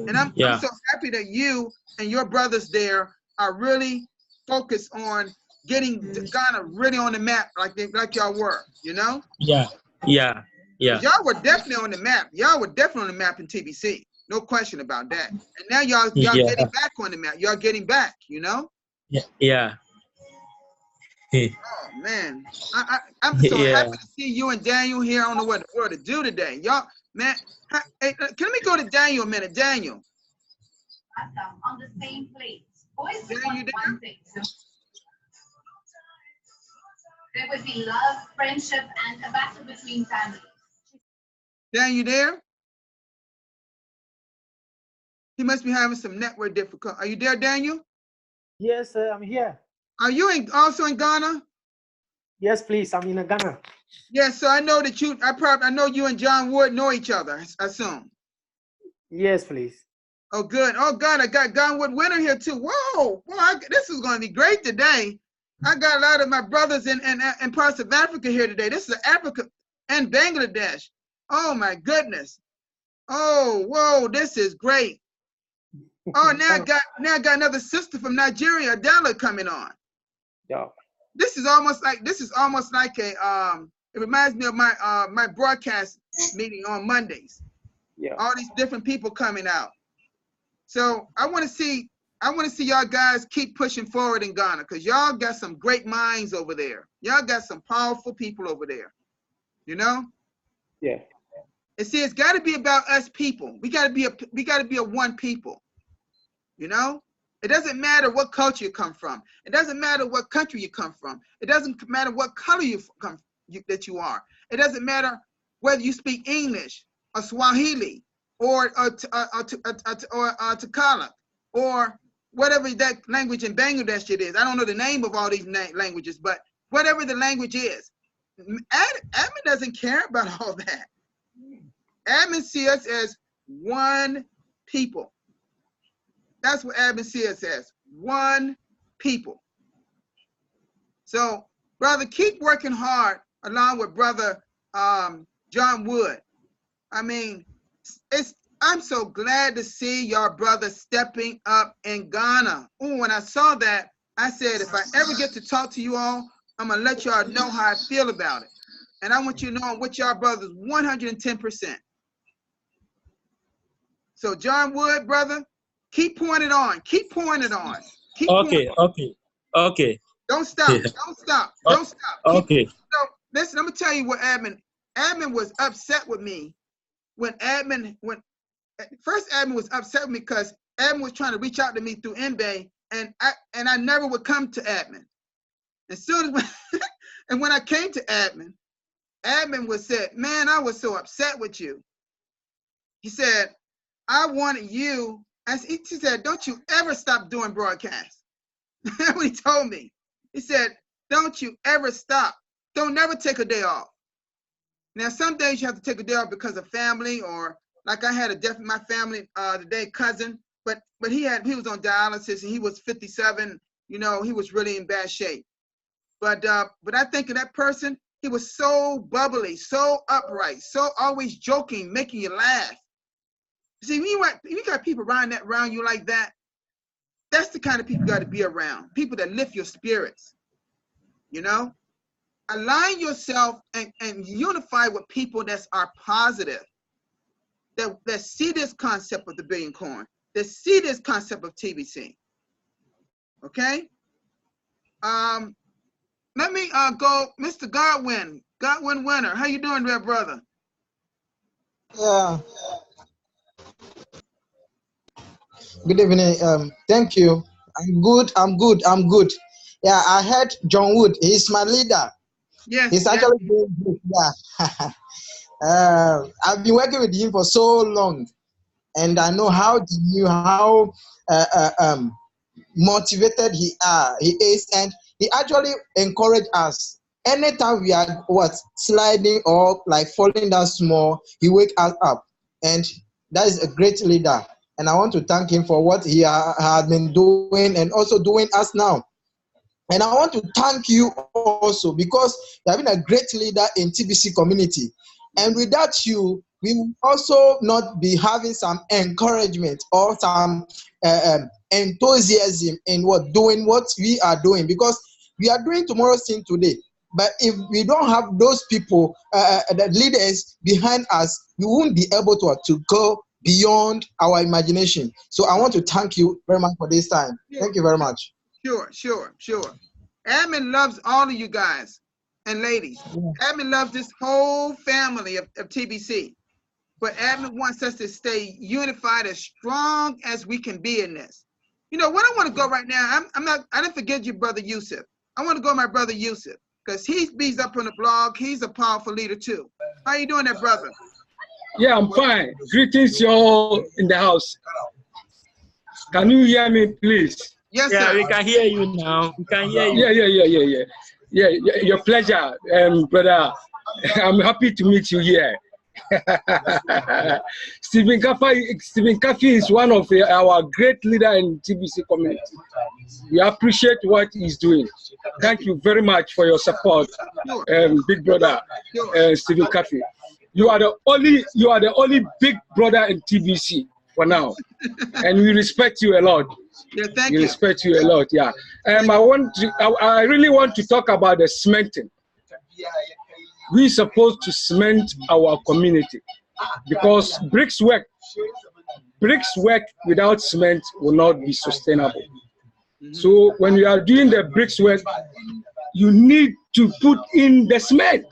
And I'm so happy that you and your brothers there are really focused on getting Ghana really on the map like y'all were, you know? Yeah. Yeah. Yeah. Y'all were definitely on the map. Y'all were definitely on the map in TBC. No question about that. And now y'all getting back on the map. Y'all getting back, you know? Yeah. Yeah. Oh man. I'm so happy to see you and Daniel here. I don't know what the world to do today. Y'all, man. Hey, can we go to Daniel a minute? Daniel. On the same plate. Boys Daniel, want you there? one thing. There would be love, friendship, and a battle between families. Daniel, you there? He must be having some network difficulty. Are you there, Daniel? Yes, I'm here. Are you also in Ghana? Yes, please. I'm in Ghana. Yes, so I know that I know you and John Wood know each other, I assume. Yes, please. Oh, good. Oh, God, I got John Wood Winter here too. Whoa, this is going to be great today. I got a lot of my brothers in parts of Africa here today. This is Africa and Bangladesh. Oh my goodness. Oh, whoa, this is great. Oh, now I got another sister from Nigeria, Adela, coming on. Yeah. This is almost like a it reminds me of my broadcast meeting on Mondays. Yeah. All these different people coming out. So I want to see y'all guys keep pushing forward in Ghana, because y'all got some great minds over there. Y'all got some powerful people over there. You know? Yeah. And see, it's got to be about us people. We got to be a one people. You know? It doesn't matter what culture you come from. It doesn't matter what country you come from. It doesn't matter what color that you are. It doesn't matter whether you speak English or Swahili or Tagalog or whatever that language in Bangladesh it is. I don't know the name of all these languages, but whatever the language is, admin doesn't care about all that. Admin see us as one people. That's what admin see us as, one people. So, brother, keep working hard along with brother John Wood. I mean, I'm so glad to see your brother stepping up in Ghana. Ooh, when I saw that, I said, if I ever get to talk to you all, I'm gonna let y'all know how I feel about it. And I want you to know I'm with y'all brothers 110%. So John Wood, brother, keep pouring it on. Keep pouring it on. Keep pouring it on. Okay. Don't stop. Yeah. Don't stop. Don't stop. Okay. So listen, I'm gonna tell you what admin was upset with me when first admin was upset with me because admin was trying to reach out to me through NBay, and I never would come to admin. As soon as and when I came to admin was said, man, I was so upset with you. He said, I wanted you, as he said, don't you ever stop doing broadcasts. That's what he told me. He said, don't you ever stop. Don't never take a day off. Now, some days you have to take a day off because of family, or like I had a death in my family today, cousin, but he was on dialysis and he was 57. You know, he was really in bad shape. But I think of that person, he was so bubbly, so upright, so always joking, making you laugh. See, when you got people around you like that, that's the kind of people you got to be around. People that lift your spirits, you know? Align yourself and unify with people that are positive, that see this concept of the billion coin, that see this concept of TBC. Okay? Let me go, Mr. Godwin Winner. How you doing there, brother? Yeah. Good evening. Thank you. I'm good. Yeah, I heard John Wood. He's my leader. Yes. He's actually doing good. Yeah. I've been working with him for so long, and I know how motivated he is, and he actually encouraged us. Anytime we are sliding or like falling down small, he wake us up, and that is a great leader. And I want to thank him for what he has been doing and also doing us now. And I want to thank you also because you have been a great leader in TBC community. And without you, we will also not be having some encouragement or some enthusiasm in doing what we are doing, because we are doing tomorrow's thing today. But if we don't have those people, the leaders behind us, we won't be able to go beyond our imagination. So I want to thank you very much for this time. Thank you very much. Sure. Admin loves all of you guys and ladies. Admin loves this whole family of TBC. But admin wants us to stay unified, as strong as we can be in this. You know what I want to go right now? I didn't forget you, brother Yusuf. I want to go my brother Yusuf, because he's up on the blog. He's a powerful leader too. How you doing there, brother? Yeah, I'm fine. Greetings, y'all in the house. Can you hear me, please? Yes, Yeah, sir. we can hear you now. We can hear you. Yeah, your pleasure, brother. I'm happy to meet you here. Stephen Kafi is one of our great leaders in TBC community. We appreciate what he's doing. Thank you very much for your support, big brother Stephen Kafi. You are the only big brother in TBC for now, and we respect you a lot. Yeah, thank you. Respect you a lot. Yeah. I really want to talk about the cementing. We're supposed to cement our community, because bricks work without cement will not be sustainable. So when you are doing the bricks work, you need to put in the cement,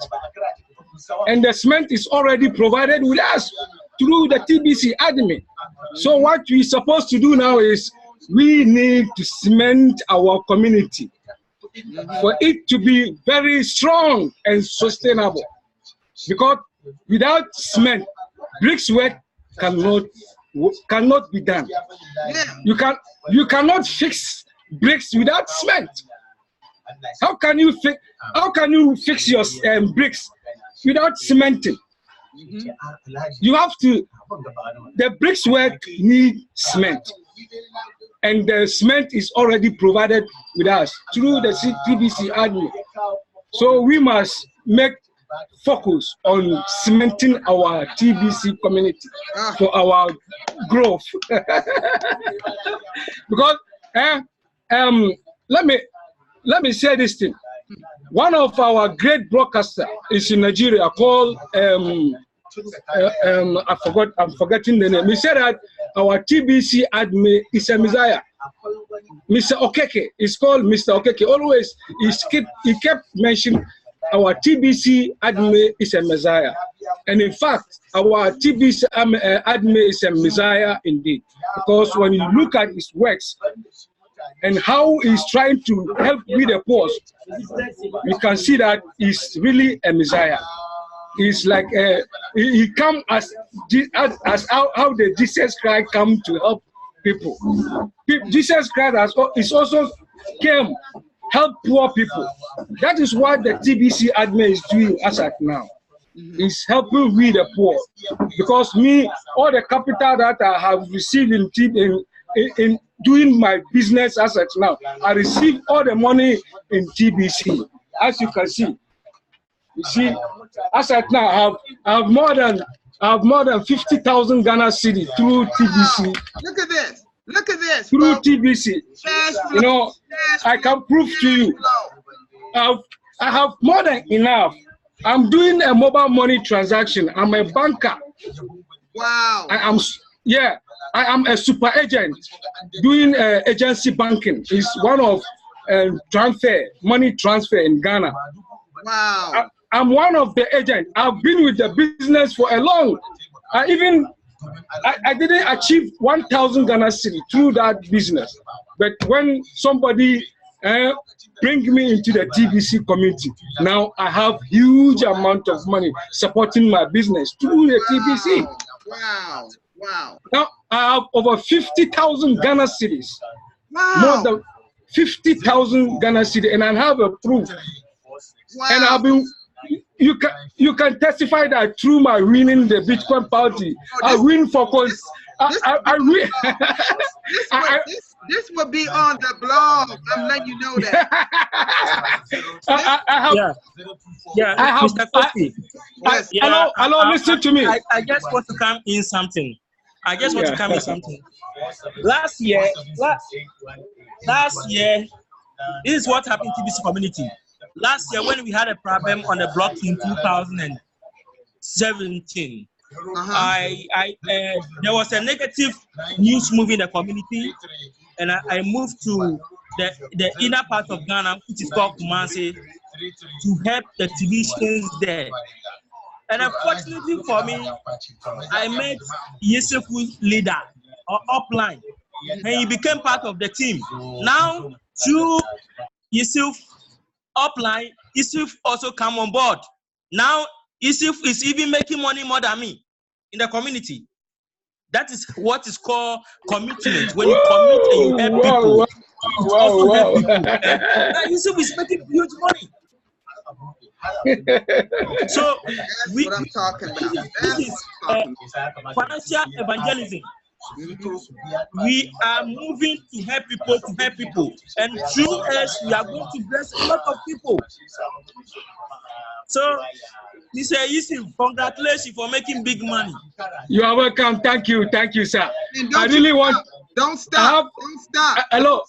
and the cement is already provided with us through the TBC admin. So what we're supposed to do now is we need to cement our community for it to be very strong and sustainable. Because without cement, bricks work cannot be done. You cannot fix bricks without cement. How can you fix your bricks without cementing? You have to. The bricks work need cement, and the cement is already provided with us through the TBC admin. So we must make focus on cementing our TBC community for our growth. Because let me say this thing. one of our great broadcasters is in Nigeria called I'm forgetting the name. He said that our TBC admin is a Messiah. Mr. Okeke is called Mr. Okeke. Always he kept mentioning our TBC admin is a Messiah. And in fact, our TBC admin is a Messiah indeed. Because when you look at his works and how he's trying to help with the poor, you can see that he's really a Messiah. He's like he come as how the Jesus Christ come to help people. Jesus Christ is also came help poor people. That is what the TBC admin is doing as at now. Is helping with the poor, because all the capital that I have received in doing my business as at now, I receive all the money in TBC. As you can see, as at now, I have more than 50,000 Ghana cedi through TBC. Look at this. Look at this. Through folks. TBC, you know, I can prove to you, I have more than enough. I'm doing a mobile money transaction. I'm a banker. Wow. I am a super agent doing agency banking. It's one of money transfer in Ghana. Wow. I'm one of the agents. I've been with the business for a long. I didn't achieve 1,000 Ghana cedi through that business. But when somebody bring me into the TBC community, now I have huge amount of money supporting my business through the TBC. Wow. Wow. Now I have over 50,000 Ghana cedis. Wow. More than 50,000 Ghana cedis, and I have a proof. Wow. And I've been. You can testify that through my winning the Bitcoin party, I win for cause. I win. This will be on the blog. I'm letting you know that. Mr. Kofi. Hello, listen to me. I just want to come in something. Last year, this is what happened to this community. Last year, when we had a problem on the block in 2017, there was a negative news moving in the community, and I moved to the inner part of Ghana, which is called Kumasi, to help the TBCs there. And unfortunately for me, I met Yusufu's leader or upline, and he became part of the team. Now, through Yusuf upline, Yusuf also come on board. Now, Yusuf is even making money more than me in the community. That is what is called commitment. When you commit and you help people, you also help people. Now, Yusuf is making huge money. So, that's what I'm talking about. This is financial evangelism. We are moving to help people, and through us, we are going to bless a lot of people. So, Mr. Yusuf, congratulations for making big money. You are welcome. Thank you, sir. I really want. Don't stop. Don't stop. Hello,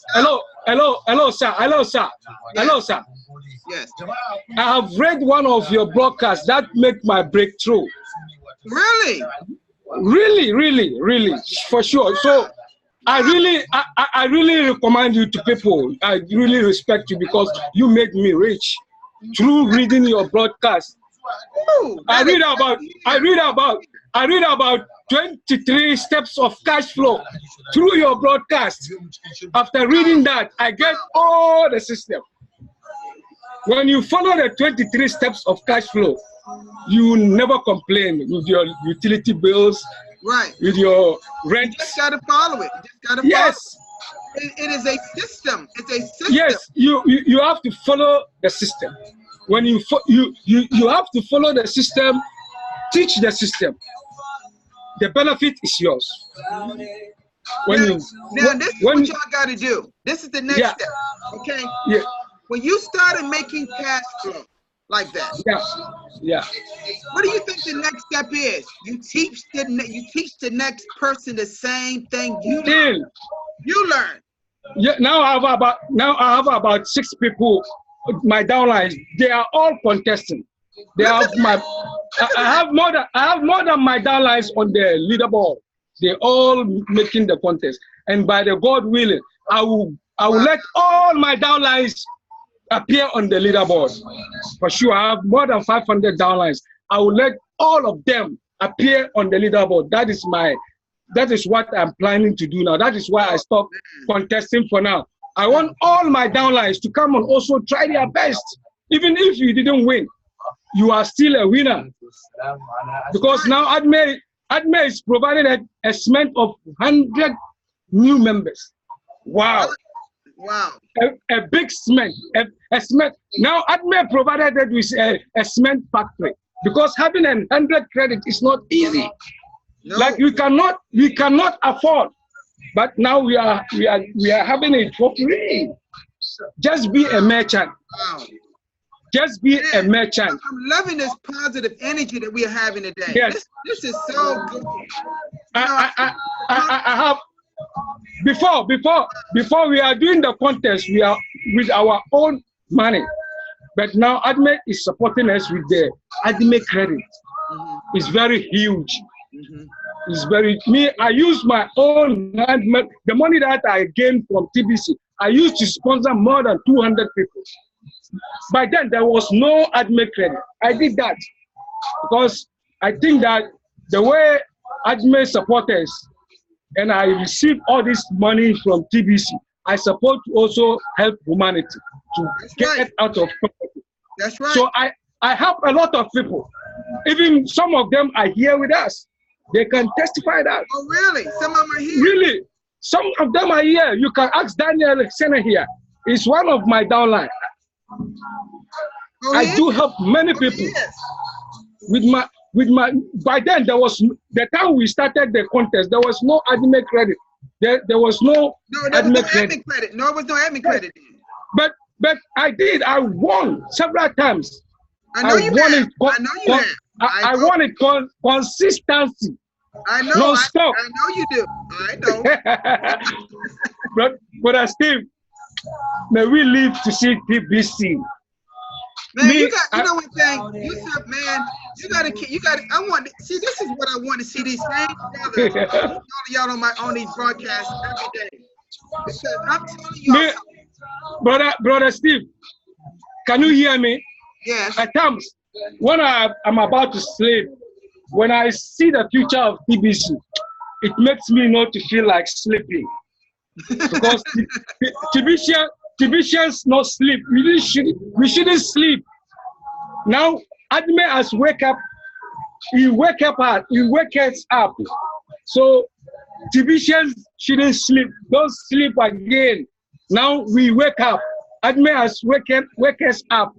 sir. Yes. I have read one of your broadcasts that made my breakthrough. Really? Really, for sure. So I really recommend you to people. I really respect you because you made me rich through reading your broadcast. Ooh, I read about 23 steps of cash flow through your broadcast. After reading that, I get all the system. When you follow the 23 steps of cash flow, you never complain with your utility bills, right? With your rent. You just gotta follow it. Yes. It is a system. It's a system. Yes, you have to follow the system. When you have to follow the system, teach the system. The benefit is yours. This is what y'all got to do. This is the next step. Okay. Yeah. When you started making cash flow like that. Yeah. What do you think the next step is? You teach the next person the same thing you learn. You learn. Yeah. Now I have about 6 people my downlines, they are all contesting. They have I have more than my downlines on the leaderboard. They all making the contest, and by the God willing, I will let all my downlines appear on the leaderboard. For sure, I have more than 500 downlines. I will let all of them appear on the leaderboard. That is what I'm planning to do now. That is why I stopped contesting for now. I want all my downlines to come and also try their best. Even if you didn't win, you are still a winner. Because now ADME is provided a cement of 100 new members. Wow. Wow. A big cement. A cement. Now ADME provided it with a cement factory. Because having 100 credit is not easy. No. Like we cannot afford. But now we are having it for free. Just be a merchant. Wow. Just be a merchant. I'm loving this positive energy that we are having today. Yes. This is so good. I have before we are doing the contest, we are with our own money. But now ADME is supporting us with the ADME credit. It's very huge. It's very I use my own the money that I gained from TBC. I used to sponsor more than 200 people. By then there was no ADME credit. I did that because I think that the way ADME supporters and I receive all this money from TBC, I support to also help humanity to get out of poverty. That's right. So I help a lot of people. Even some of them are here with us. They can testify that. Oh, really? Some of them are here? Really. Some of them are here. You can ask Daniel Sena here. He's one of my downline. Oh, I do help many people. With my by then there was the time we started the contest, there was no ADME credit. There was no ADME credit. No, it was no ADME credit. But I won several times. I know you have. I know you have. I want it consistency. I know. Non-stop. I know you do. I know. But Steve, may we live to see TBC. Man, you know one thing, you gotta. I want to see. This is what I want to see. These same brothers, all of y'all on these broadcasts every day. Because I'm telling you, brother Steve, can you hear me? Yes. At times, when I'm about to sleep, when I see the future of TBC, it makes me not to feel like sleeping. Because TBCans not sleep. We shouldn't sleep. Now, ADME has wake up. He wake us up. So TBCans shouldn't sleep. Don't sleep again. Now we wake up. ADME has wake us up.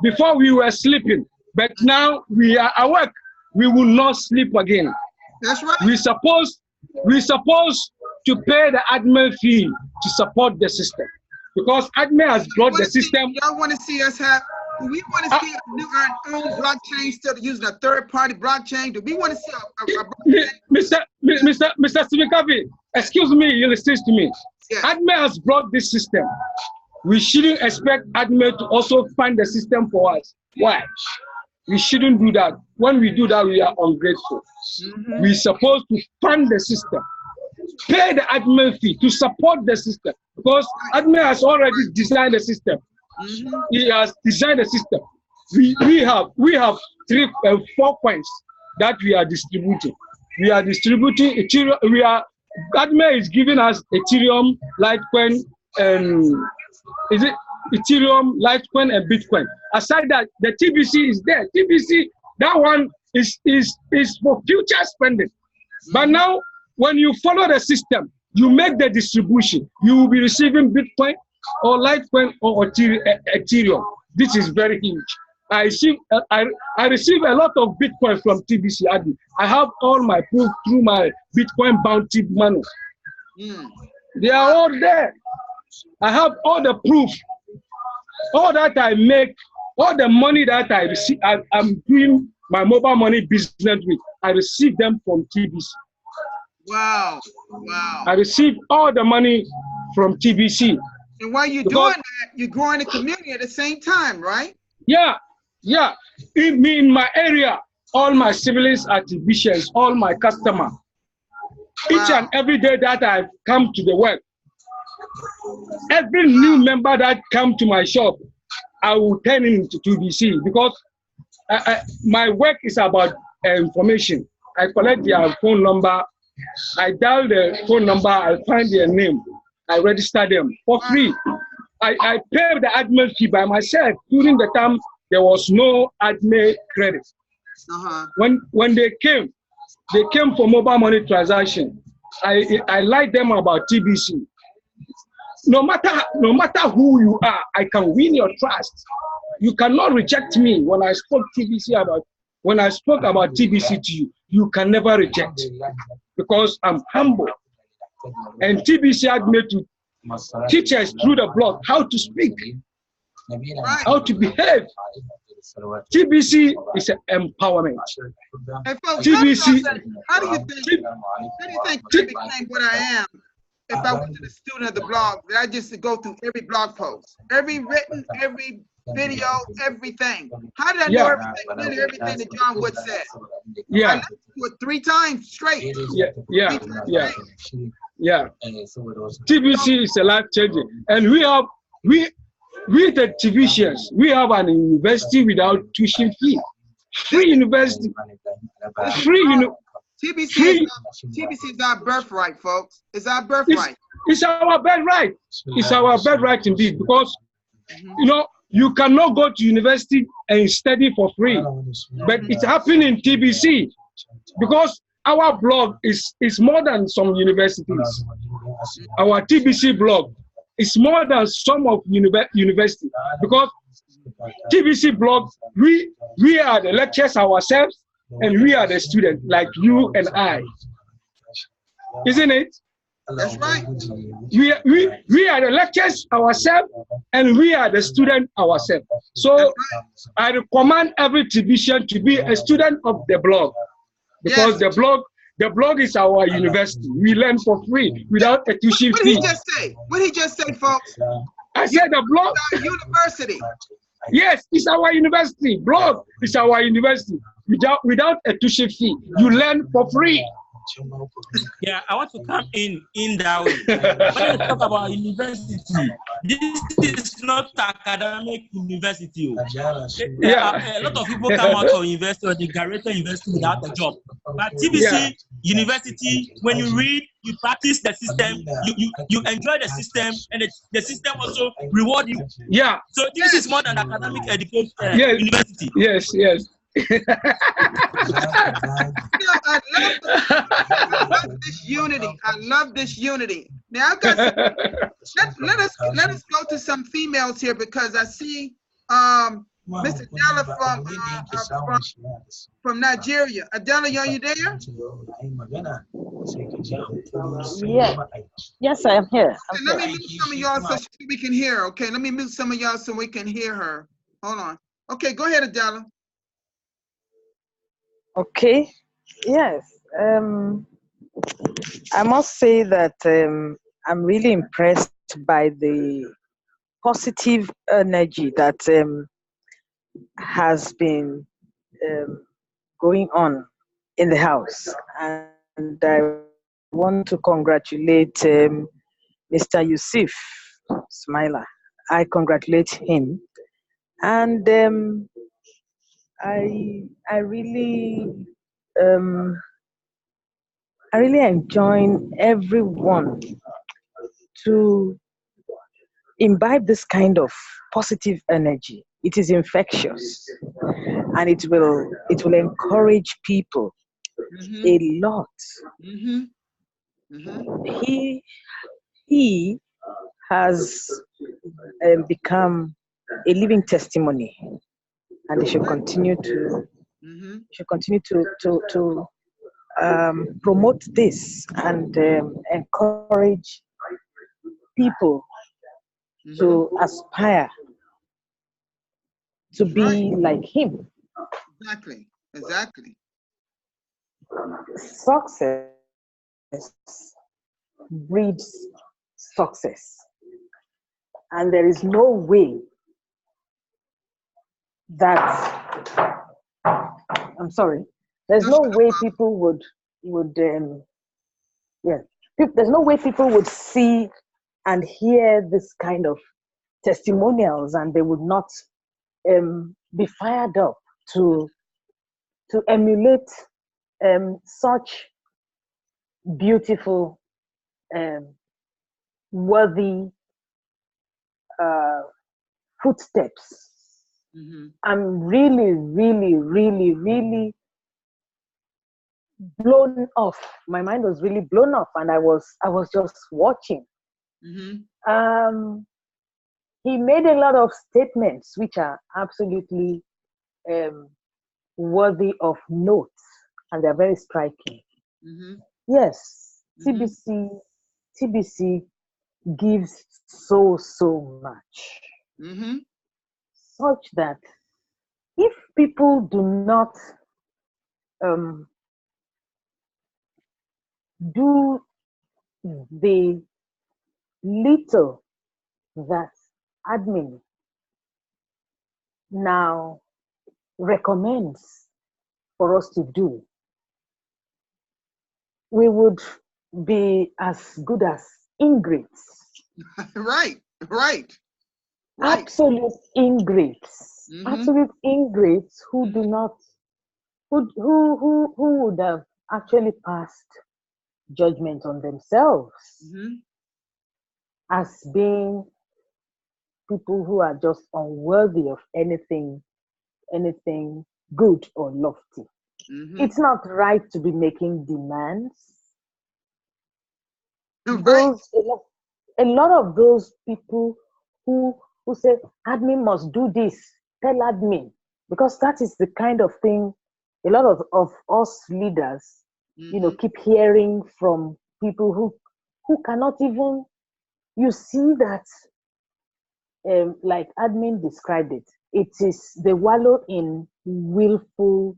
Before we were sleeping, but now we are awake. We will not sleep again. That's right. We supposed to pay the ADME fee to support the system, because ADME has brought the system. Y'all want to see us have? Do we want to see our own blockchain instead of using a third-party blockchain? Do we want to see Mr. Sivikavi, excuse me, you listen to me. Yeah. ADME has brought this system. We shouldn't expect ADME to also fund the system for us. Why? We shouldn't do that. When we do that, we are ungrateful. We're supposed to fund the system, pay the ADME fee to support the system, because ADME has already designed the system. He has designed the system. We have 4 coins that we are distributing. We are distributing Ethereum. ADME is giving us Ethereum, Litecoin, is it Ethereum, Litecoin, and Bitcoin. Aside that, the TBC is there. TBC, that one is for future spending. But now, when you follow the system, you make the distribution. You will be receiving Bitcoin or Litecoin or Ethereum. This is very huge. I receive a lot of Bitcoin from TBC admin. I have all my proof through my Bitcoin bounty money. They are all there. I have all the proof. All that I make, all the money that I receive, I'm doing my mobile money business with. I receive them from TBC. Wow. Wow. I receive all the money from TBC. And while you're Because- doing that, you're growing the community at the same time, right? Yeah, yeah. In my area, all my siblings are TBCs, all my customers. Each and every day that I've come to the work, every new member that come to my shop, I will turn into TBC because my work is about information. I collect their phone number, I dial the phone number, I find their name, I register them for free. I pay the admin fee by myself. During the time there was no admin credit. When they came for mobile money transaction. I like them about TBC. No matter who you are, I can win your trust. You cannot reject me when I spoke about TBC to you. You can never reject because I'm humble. And TBC had me to teach us through the blog how to speak, how to behave. TBC is an empowerment. Hey, folks, TBC. how do you think I became what I am if I wasn't a student of the blog? That I just go through every blog post, every written, every video, everything. How did I know everything that John Wood said? Yeah. I listened to it 3 times straight. Yeah. TBC is a life changing, and we the TBCs, we have an university without tuition fee, free university, TBC is our birthright, folks. It's our birthright. It's our birthright. It's our birthright indeed, because you cannot go to university and study for free, but it's happening in TBC because our blog is more than some universities. Our TBC blog is more than some of university because TBC blog, we are the lecturers ourselves and we are the students like you and I. Isn't it? That's right. We are the lecturers ourselves and we are the student ourselves. So I recommend every TBCian to be a student of the blog because the blog is our university. We learn for free without a tuition fee. What did he just say, folks? I said the blog. Our university. Yes, it's our university. Blog is our university. Without a tuition fee, you learn for free. Yeah, I want to come in that way. When you talk about university, this is not academic university. A lot of people come out of university or they graduate university without a job. But TBC university, when you read, you practice the system, you enjoy the system, and the system also reward you. Yeah. So this is more than academic education university. Yes. I love this unity. I love this unity. Now I've got let us go to some females here because I see Mr. Della from Nigeria. Adela, are you there? Yes, I am here. Let me mute some of y'all so we can hear her. Okay, let me mute some of y'all so we can hear her. Hold on. Okay, go ahead, Adela. Okay. Yes. I must say that I'm really impressed by the positive energy that has been going on in the house. And I want to congratulate Mr. Yusuf Smiler. I congratulate him. And I really enjoin everyone to imbibe this kind of positive energy. It is infectious, and it will encourage people a lot. He has become a living testimony, and he should continue to promote this and encourage people to aspire to be like him. Exactly. Success breeds success. and there is no way that, I'm sorry, there's no way people would yeah, there's no way people would see and hear this kind of testimonials, and they would not be fired up to emulate such beautiful, worthy footsteps. Mm-hmm. I'm really, really, really, really blown off. My mind was really blown off, and I was just watching. Mm-hmm. He made a lot of statements which are absolutely worthy of note, and they're very striking. Mm-hmm. Yes, Mm-hmm. TBC gives so much, Mm-hmm. such that if people do not um, do the little that admin now recommends for us to do, we would be as good as ingrates. Right. Absolute ingrates. Mm-hmm. Absolute ingrates who do not, who would have actually passed judgment on themselves Mm-hmm. as being people who are just unworthy of anything good or lofty. Mm-hmm. It's not right to be making demands. Right. A lot of those people who say admin must do this, tell admin, because that is the kind of thing a lot of us leaders, Mm-hmm. keep hearing from people who cannot even, you see that, like admin described it, it is they wallow in willful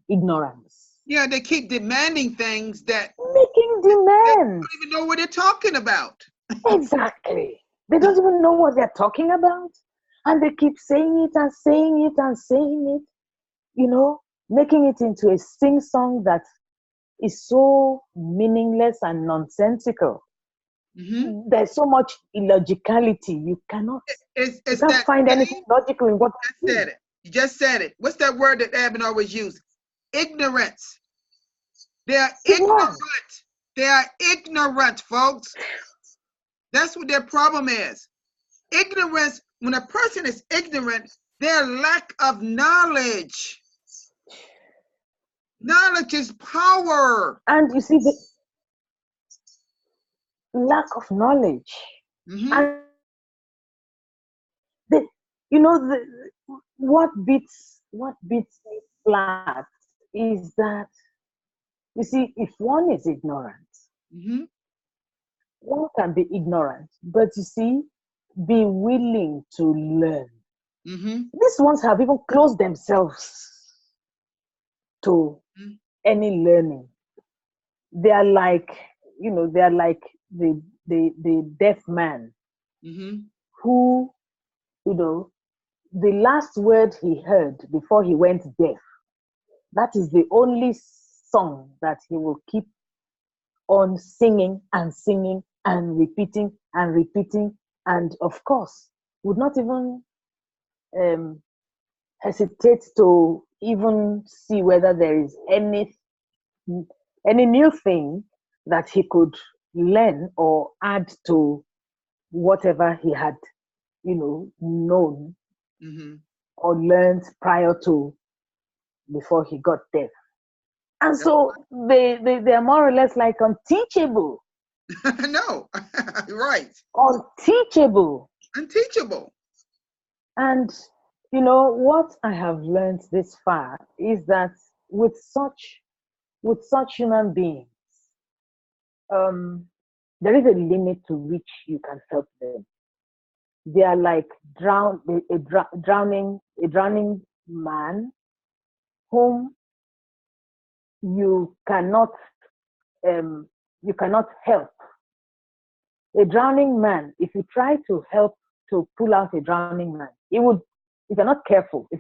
ignorance. Yeah, they keep demanding things that Making they demands. don't even know what they're talking about. Exactly. They don't even know what they're talking about. And they keep saying it and saying it and saying it, making it into a sing song that is so meaningless and nonsensical. Mm-hmm. There's so much illogicality. You can't That find anything same, logical in what you just said it. You just said it. What's that word that Abin always uses? Ignorance. They are ignorant. They are ignorant, folks. That's what their problem is. Ignorance, when a person is ignorant, their lack of knowledge. Knowledge is power. And you see the lack of knowledge. Mm-hmm. And what beats me flat is that, you see, if one is ignorant, Mm-hmm. one can be ignorant, but you see, be willing to learn. Mm-hmm. These ones have even closed themselves to any learning. They are like, the deaf man Mm-hmm. who, the last word he heard before he went deaf, that is the only song that he will keep on singing and singing and repeating and repeating, and of course would not even hesitate to even see whether there is any new thing that he could learn or add to whatever he had known Mm-hmm. or learned prior to, before he got deaf. And so they are more or less like unteachable. No, right. Unteachable. Unteachable. And what I have learned this far is that with such human beings, there is a limit to which you can help them. They are like a drowning man whom you cannot help A drowning man, if you try to help to pull out a drowning man, he would, if you're not careful, he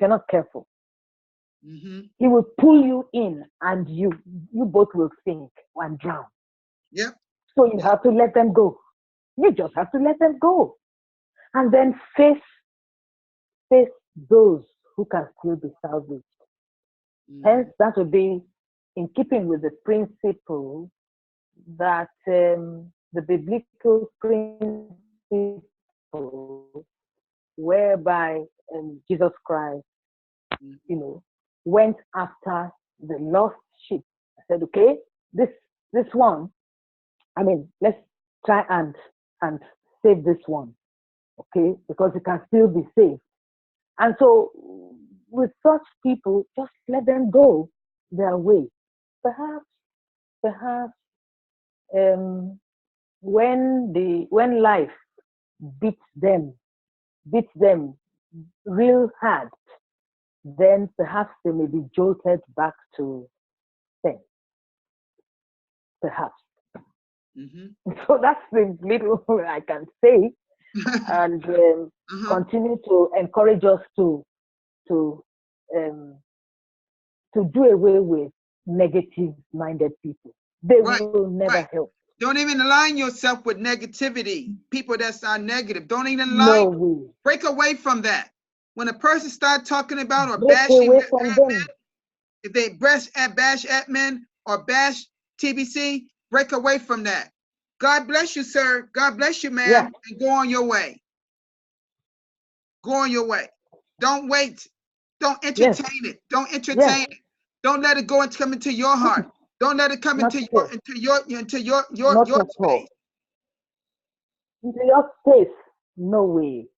will pull you in and you both will sink and drown. Yep. So you have to let them go. You just have to let them go. And then face those who can still be salvaged. Hence, that would be in keeping with the principle that the biblical principle whereby Jesus Christ, went after the lost sheep. I said, okay, this one, let's try and save this one, okay, because it can still be saved. And so, with such people, just let them go their way. Perhaps, when life beats them real hard, then perhaps they may be jolted back to sin. Perhaps. So that's the little I can say, and continue to encourage us to do away with negative-minded people. They will never help. Don't even align yourself with negativity. People that are negative. Don't even align. Break away from that. When a person starts talking about or bashing men, if they bash at men or bash TBC, break away from that. God bless you, sir. God bless you, ma'am. Yeah. And go on your way. Go on your way. Don't wait. Don't entertain it. Don't entertain it. Don't let it go and come into your heart. Don't let it come into your space. Into your space. No way.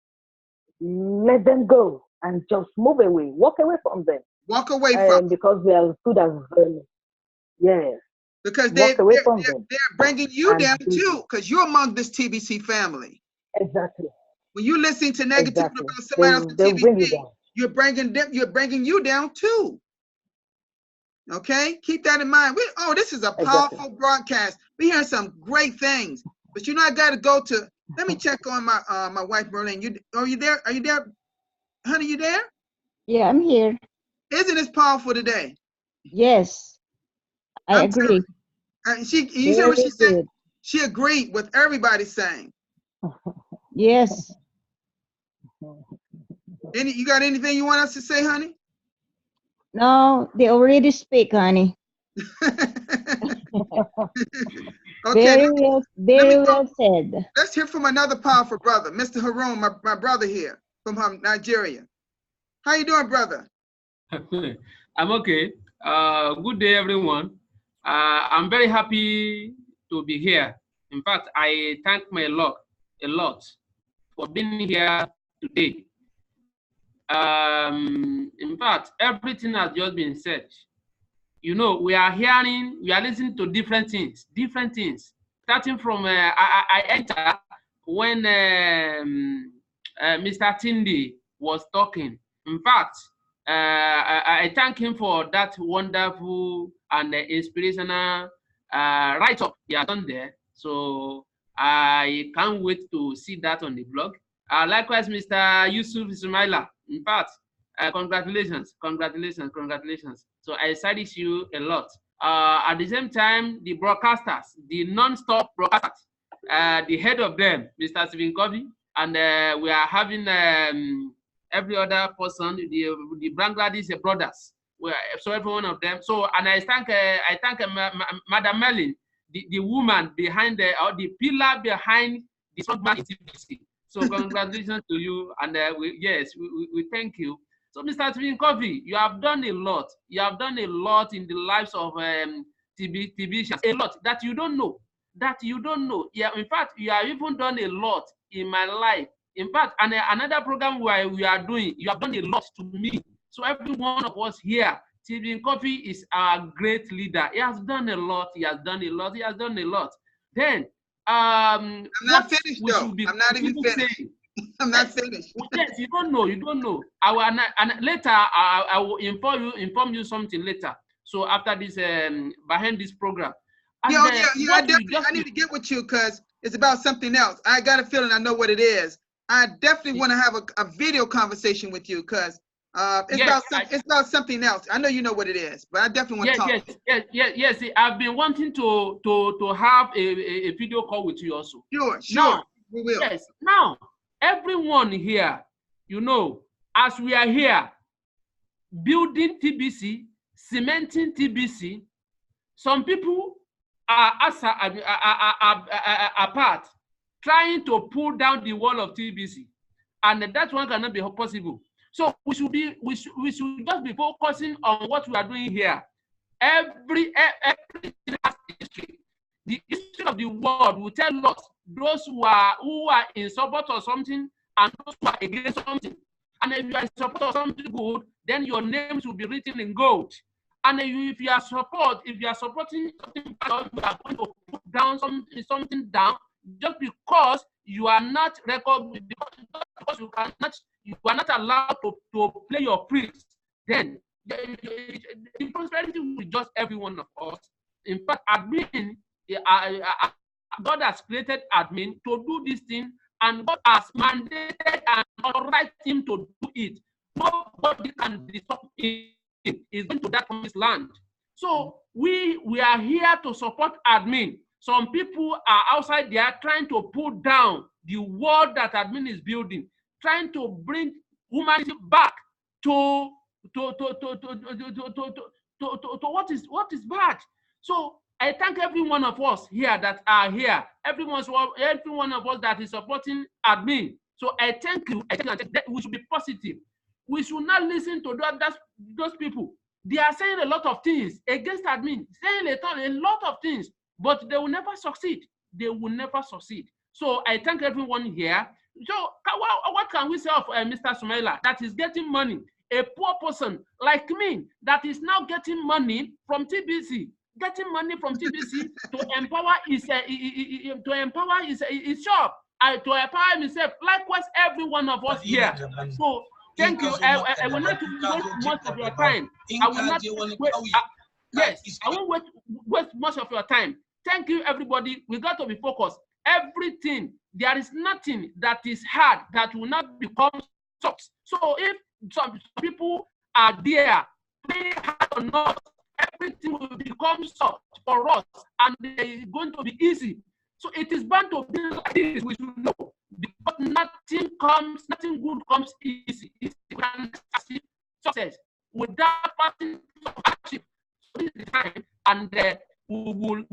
Let them go and just move away. Walk away from them. Walk away from because they are good as yes. Because they're bringing you down too, because you're among this TBC family. Exactly. When you listen to negativity about somebody else on TBC, you're bringing you down too. Okay, keep that in mind. This is a powerful broadcast. We hearing some great things, but I got to go to. Let me check on my wife Berlin. Are you there? Are you there, honey? You there? Yeah, I'm here. Isn't this powerful today? Yes, I agree. You hear what she said? She agreed with everybody saying. Yes. You got anything you want us to say, honey? No, they already speak, honey. Okay. Very well said. Let's hear from another powerful brother, Mr. Harun, my brother here from Nigeria. How you doing, brother? I'm okay. Good day, everyone. I'm very happy to be here. In fact, I thank my Lord a lot for being here today. In fact, everything has just been said. We are listening to different things. Starting from, I enter when Mr. Tindi was talking. In fact, I thank him for that wonderful and inspirational write-up he has done there. So I can't wait to see that on the blog. Likewise, Mr. Yusuf Ismaila. In fact, congratulations. So I cited you a lot. At the same time, the broadcasters, the non-stop broadcasters, the head of them, Mr. Stephen Covey, and we are having every other person, the Bangladesh brothers, so every one of them. So, and I thank Madam Melin, the woman behind the pillar behind the strongman in TBC. So congratulations to you, and we thank you. So, Mr. Stephen Covey, you have done a lot. You have done a lot in the lives of TBC, a lot that you don't know. Yeah, in fact, you have even done a lot in my life. In fact, and another program where we are doing, you have done a lot to me. So every one of us here, Stephen Covey is our great leader. He has done a lot. Then, I'm not finished though. I'm not even finished. I'm not finished. Yes, you don't know. Later, I will inform you something later. So after this, behind this program. I need to get with you because it's about something else. I got a feeling I know what it is. I definitely want to have a video conversation with you because it's about something else. I know you know what it is, but I definitely want to talk. Yes. See, I've been wanting to have a video call with you also. Sure. Now, we will. Yes. Now, everyone here, as we are here, building TBC, cementing TBC, some people are apart, trying to pull down the wall of TBC, and that one cannot be possible. So we should just be focusing on what we are doing here. Every history, the history of the world will tell us those who are in support of something and those who are against something. And if you are in support of something good, then your names will be written in gold. And if you are supporting something bad, you are going to put down something down just because you are not recognized, because you are not allowed to play your priest. Then the prosperity will just every one of us. In fact, admin, God has created admin to do this thing, and God has mandated and authorized him to do it. Nobody can stop him. Is going to that promised land. So we are here to support admin. Some people are outside there trying to pull down the wall that admin is building, trying to bring humanity back to what is bad. So I thank every one of us here that are here, every one of us that is supporting admin. So I thank you. I think that we should be positive. We should not listen to those people. They are saying a lot of things against admin, saying a lot of things, but they will never succeed. They will never succeed. So I thank everyone here. So what can we say of Mr. Sumaila that is getting money? A poor person like me that is now getting money from TBC, to empower his shop, to empower himself. Likewise, every one of us here. So thank you. I will not waste much of your time. I will not I won't waste much of your time. Thank you, everybody. We got to be focused. Everything, there is nothing that is hard that will not become soft. So if some people are there playing hard on us, everything will become soft for us, and it's going to be easy. So it is bound to be like this. We should know, because nothing good comes easy. It's achieve success without passing hardship. So this is the time, and we will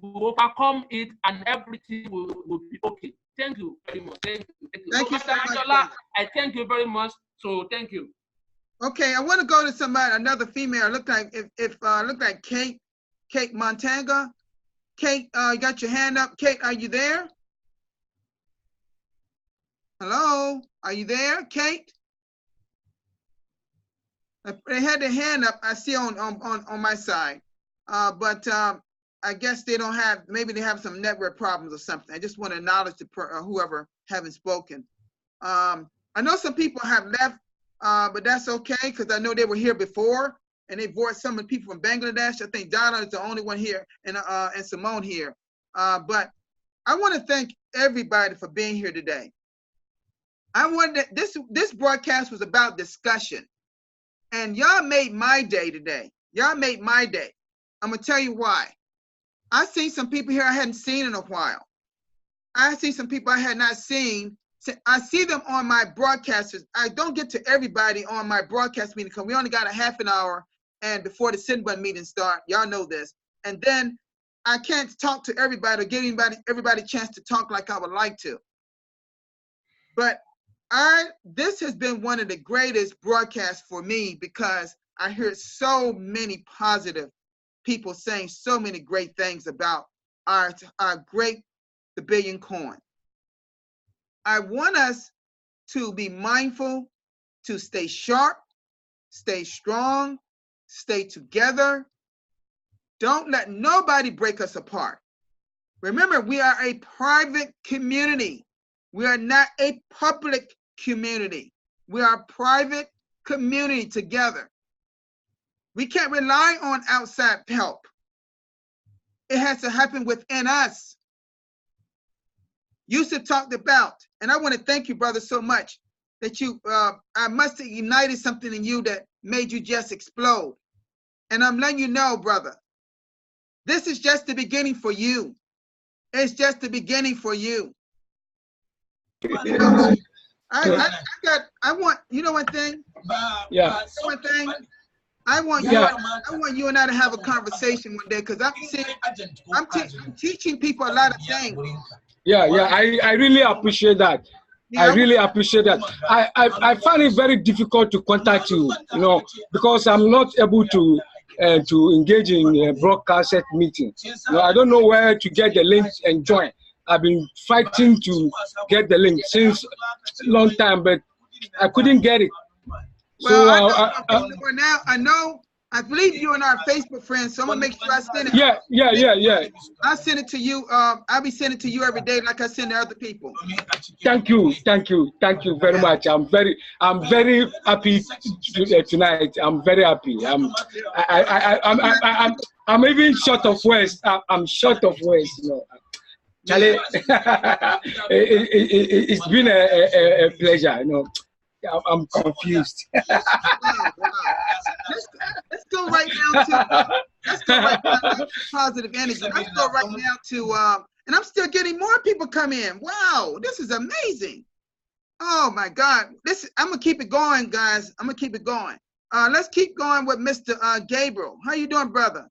overcome it, and everything will be okay. Thank you very much. Thank you. Thank you so much. I thank you very much. So thank you. Okay, I want to go to somebody, another female. Look like look like Kate Montanga. Kate, you got your hand up. Kate, are you there? Hello, are you there, Kate? They had their hand up. I see on my side, but I guess they don't have. Maybe they have some network problems or something. I just want to acknowledge whoever haven't spoken. I know some people have left, but that's okay because I know they were here before, and they brought some of the people from Bangladesh. I think Donna is the only one here, and Simone here. But I want to thank everybody for being here today. I wanted this broadcast was about discussion, and y'all made my day today. Y'all made my day. I'm gonna tell you why. I seen some people here I hadn't seen in a while. I see some people I had not seen. I see them on my broadcasters. I don't get to everybody on my broadcast meeting because we only got a half an hour and before the send button meeting start. Y'all know this. And then I can't talk to everybody or give everybody a chance to talk like I would like to. But this has been one of the greatest broadcasts for me because I heard so many positive people saying so many great things about our great the billion coin. I want us to be mindful, to stay sharp, stay strong, stay together. Don't let nobody break us apart. Remember, we are a private community. We are not a public community. We are a private community together. We can't rely on outside help. It has to happen within us. Yusuf talked about, and I want to thank you, brother, so much that you, I must have ignited something in you that made you just explode. And I'm letting you know, brother, this is just the beginning for you. It's just the beginning for you. You know, I want, you know one thing? Yeah. One thing? I want you and I to have a conversation one day, because I'm teaching people a lot of things. Yeah, I really appreciate that. I really appreciate that. I find it very difficult to contact you, you know, because I'm not able to engage in a broadcast meeting. You know, I don't know where to get the link and join. I've been fighting to get the link since a long time, but I couldn't get it. Well, I know. I believe you and our Facebook friends, so I'm gonna make sure I send it. Yeah. I'll send it to you. I'll be sending it to you every day, like I send to other people. Thank you very much. I'm very happy tonight. I'm very happy. I'm even short of words. I'm short of words. You know, Charlie, it's been a pleasure. You know. I'm confused. Let's go right now to positive energy. Let's go right now to and I'm still getting more people come in. Wow, this is amazing. Oh my God. I'm gonna keep it going, guys. I'm gonna keep it going. Let's keep going with Mr. Gabriel. How you doing, brother?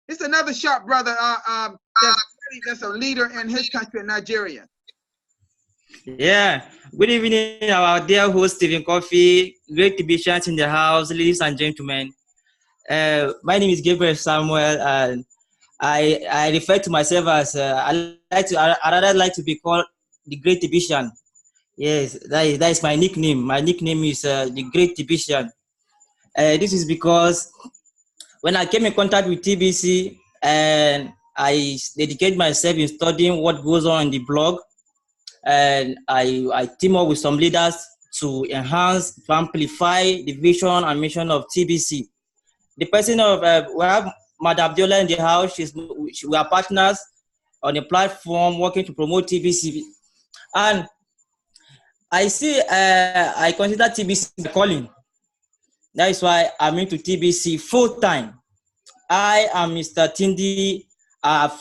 It's another sharp brother that's a leader in his country in Nigeria. Yeah, good evening, our dear host Stephen Coffee. Great to be chat in the house, ladies and gentlemen. My name is Gabriel Samuel, and I refer to myself as I rather like to be called the Great Division. Yes, that is my nickname. My nickname is the Great Division. This is because when I came in contact with TBC and I dedicate myself in studying what goes on in the blog. And I team up with some leaders to enhance, to amplify the vision and mission of TBC. The person of, we have Madam Abdullah in the house, we are partners on a platform working to promote TBC. And I see, I consider TBC calling. That is why I'm into TBC full time. I am Mr. Tindi,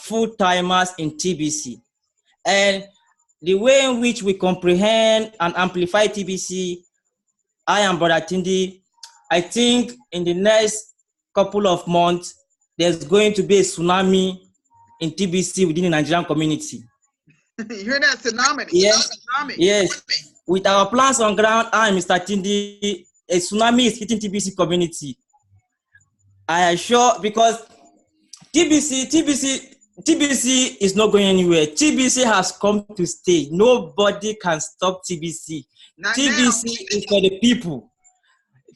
full-timers in TBC. And the way in which we comprehend and amplify TBC, I am Brother Tindi. I think in the next couple of months, there's going to be a tsunami in TBC within the Nigerian community. You hear that tsunami? Yes. Tsunami. Yes. With our plans on ground, I am Mr. Tindi. A tsunami is hitting TBC community. I assure, because TBC is not going anywhere. TBC has come to stay. Nobody can stop TBC. TBC is for the people.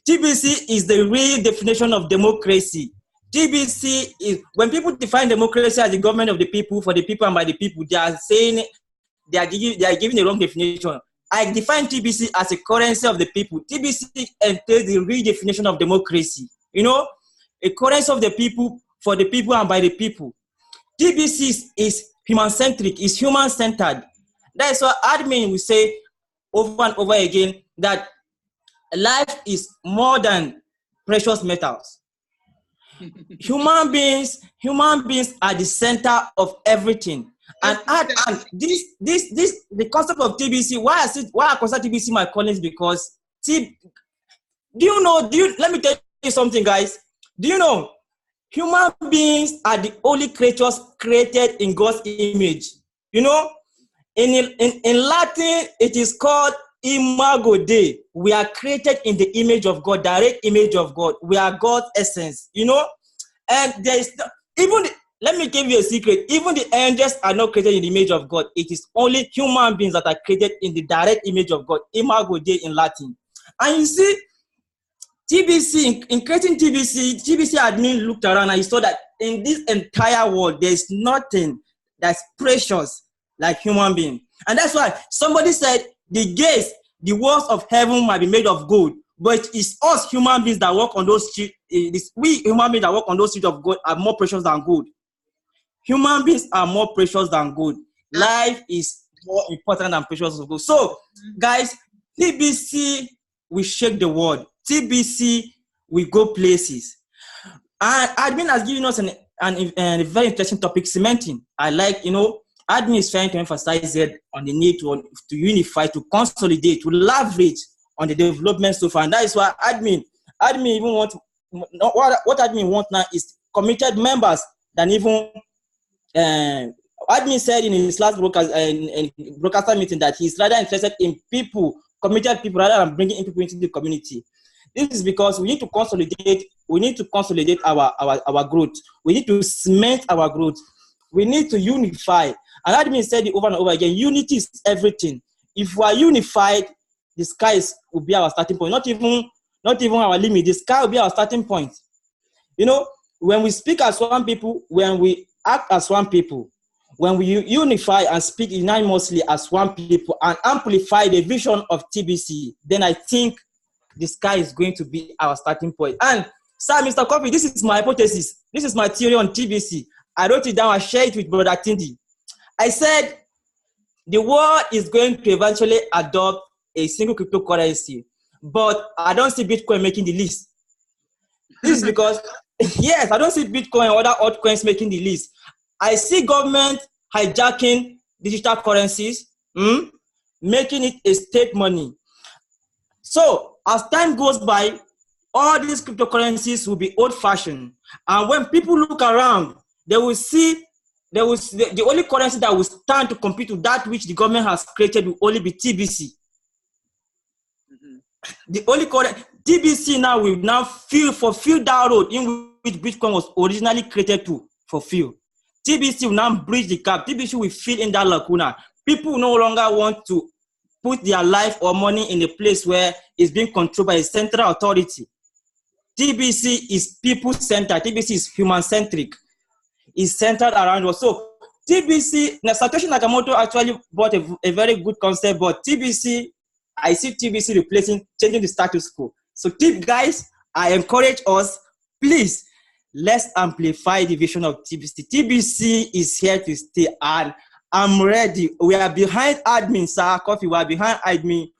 TBC is the real definition of democracy. TBC is, when people define democracy as the government of the people, for the people and by the people, they are saying, they are giving the wrong definition. I define TBC as a currency of the people. TBC entails the real definition of democracy. You know, a currency of the people, for the people and by the people. TBC is human-centric, is human-centered. That's why admin will say over and over again that life is more than precious metals. Human beings are the center of everything. And the concept of TBC, why I consider TBC my calling is because let me tell you something, guys. Do you know human beings are the only creatures created in God's image? You know, in Latin, it is called imago Dei. We are created in the image of God, direct image of God. We are God's essence, you know. And there is let me give you a secret. Even the angels are not created in the image of God. It is only human beings that are created in the direct image of God, imago Dei in Latin. And you see, TBC, in creating TBC admin looked around and he saw that in this entire world, there's nothing that's precious like human being. And that's why somebody said the gates, the walls of heaven might be made of gold, but it's us human beings that walk on those streets, we human beings that walk on those streets of gold are more precious than gold. Human beings are more precious than gold. Life is more important than precious of gold. So, guys, TBC we shake the world. TBC we go places. And admin has given us a very interesting topic, cementing. I like, admin is trying to emphasize it on the need to unify, to consolidate, to leverage on the development so far. And that is why admin even want, what admin want now is committed members than even, admin said in his last broadcaster meeting that he's rather interested in people, committed people, rather than bringing in people into the community. This is because we need to consolidate. We need to consolidate our growth. We need to cement our growth. We need to unify. And admin said it over and over again. Unity is everything. If we are unified, the sky will be our starting point. Not even our limit. The sky will be our starting point. When we speak as one people, when we act as one people, when we unify and speak unanimously as one people and amplify the vision of TBC, then I think the sky is going to be our starting point. And sir, Mr. Coffee, this is my hypothesis. This is my theory on TBC. I wrote it down. I shared it with Brother Tindi. I said the world is going to eventually adopt a single cryptocurrency, but I don't see Bitcoin making the list. This is because, yes, I don't see Bitcoin or other altcoins making the list. I see government hijacking digital currencies, making it a state money. So as time goes by, all these cryptocurrencies will be old-fashioned. And when people look around, they will see the only currency that will stand to compete with that which the government has created will only be TBC. The only currency, TBC now will now fulfill that road in which Bitcoin was originally created to fulfill. TBC will now bridge the gap. TBC will fill in that lacuna. People no longer want to put their life or money in a place where it's being controlled by a central authority. TBC is people-centered. TBC is human-centric. It's centered around us. So TBC, Satoshi Nakamoto actually brought a very good concept, but TBC, I see TBC changing the status quo. So guys, I encourage us, please, let's amplify the vision of TBC. TBC is here to stay, and I'm ready. We are behind admin, Sir Coffee. We are behind admin.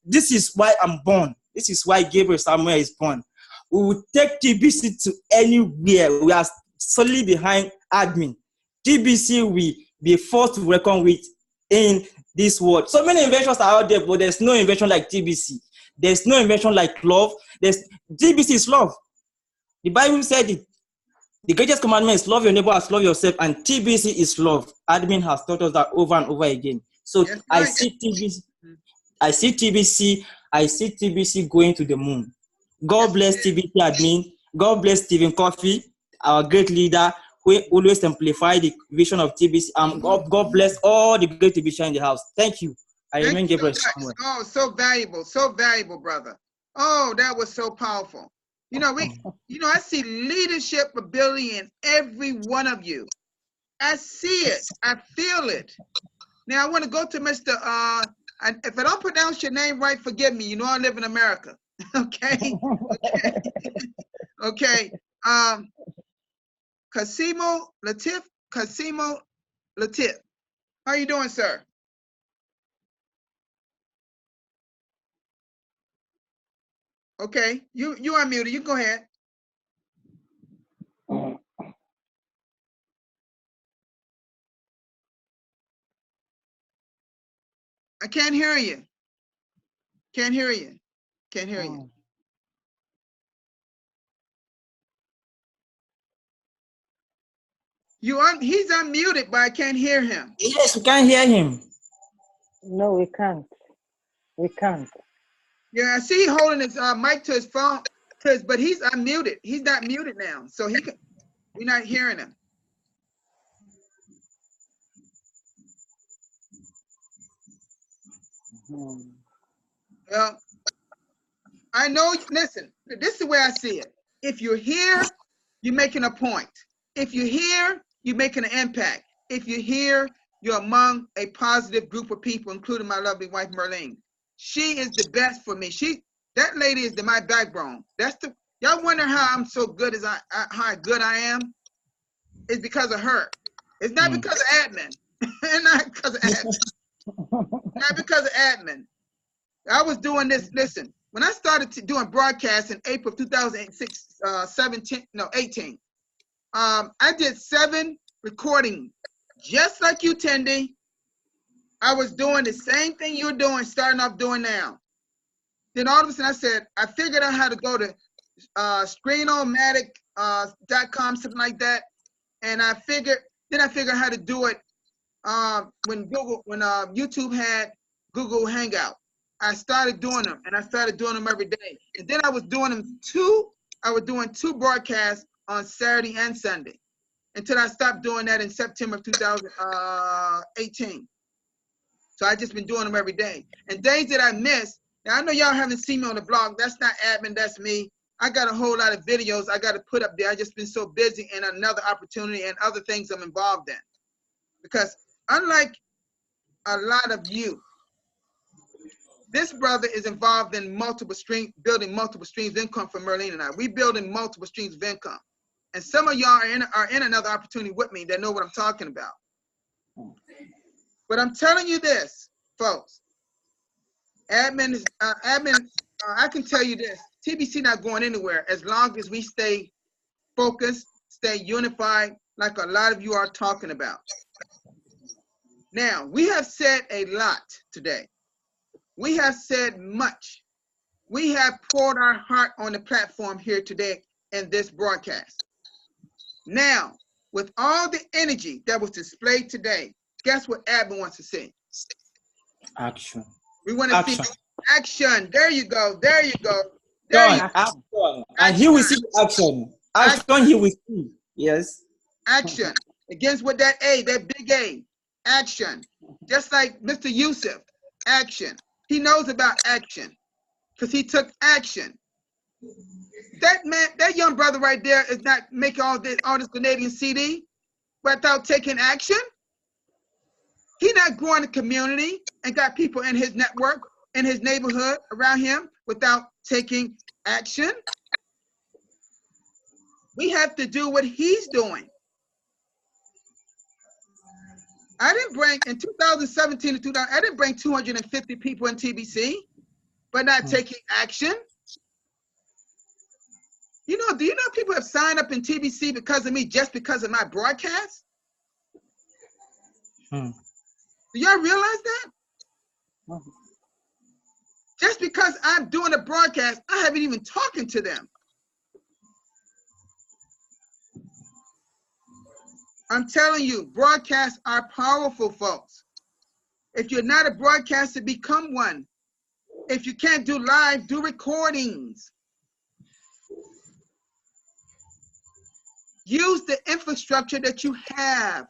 This is why I'm born. This is why Gabriel Samuel is born. We will take TBC to anywhere. We are solely behind admin. TBC will be forced to reckon with in this world. So many inventions are out there, but there's no invention like TBC. There's no invention like love. TBC is love. The Bible said it. The greatest commandment is love your neighbor as love yourself, and TBC is love. Admin has taught us that over and over again. So yes, I see TBC going to the moon. God bless TBC admin. God bless Stephen Coffee, our great leader, who always amplify the vision of TBC. God bless all the great TBC in the house. Thank you. I remain Gabriel Samuel. Oh, so valuable, brother. Oh, that was so powerful. I see leadership ability in every one of you. I see it. I feel it. Now I want to go to Mr. If I don't pronounce your name right, forgive me. You know I live in America. Okay. Okay. Kasimo Latif. How you doing, sir? Okay, you unmuted. You go ahead. I can't hear you. Can't hear you. Can't hear you. He's unmuted, but I can't hear him. Yes, we can't hear him. No, we can't. We can't. Yeah, I see holding his mic to his phone, but he's unmuted. He's not muted now, so we're not hearing him. Well, I know. Listen, this is the way I see it. If you're here, you're making a point. If you're here, you're making an impact. If you're here, you're among a positive group of people, including my lovely wife, Merlene. She is the best for me. That lady is my backbone. Y'all wonder how I'm so good how good I am? It's because of her. It's not because of admin. It's not because of admin. Not because of admin. I was doing this, listen, when I started doing broadcasts in April of 2006, 18, I did 7 recordings, just like you, Tendy. I was doing the same thing you're doing, starting off doing now. Then all of a sudden I said, I figured out how to go to screenomatic.com, something like that. And I figured how to do it when YouTube had Google Hangout. I started doing them, and I started doing them every day. And then I was doing them doing 2 broadcasts on Saturday and Sunday until I stopped doing that in September of 2018. So I just been doing them every day. And days that I missed, now I know y'all haven't seen me on the blog. That's not admin, that's me. I got a whole lot of videos I got to put up there. I just been so busy in another opportunity and other things I'm involved in. Because unlike a lot of you, this brother is involved in building multiple streams of income for Merlene and I. We building multiple streams of income. And some of y'all are in another opportunity with me that know what I'm talking about. But I'm telling you this, folks. I can tell you this, TBC not going anywhere as long as we stay focused, stay unified, like a lot of you are talking about. Now, we have said a lot today. We have said much. We have poured our heart on the platform here today in this broadcast. Now, with all the energy that was displayed today, guess what Abby wants to see? Action. We want to see action. There you go. There you go. There you go. Action. And he will see action. Action, he will see. Yes. Action. Against what that A, that big A. Action. Just like Mr. Yusuf. Action. He knows about action because he took action. That man, that young brother right there is not making all this Canadian CD without taking action. He not growing the community and got people in his network, in his neighborhood around him without taking action. We have to do what he's doing. I didn't bring, in 2017 to 2000, I didn't bring 250 people in TBC, but not taking action. You know, do you know people have signed up in TBC because of me, just because of my broadcast? Do y'all realize that? Just because I'm doing a broadcast, I haven't even talking to them. I'm telling you, broadcasts are powerful, folks. If you're not a broadcaster, become one. If you can't do live, do recordings. Use the infrastructure that you have.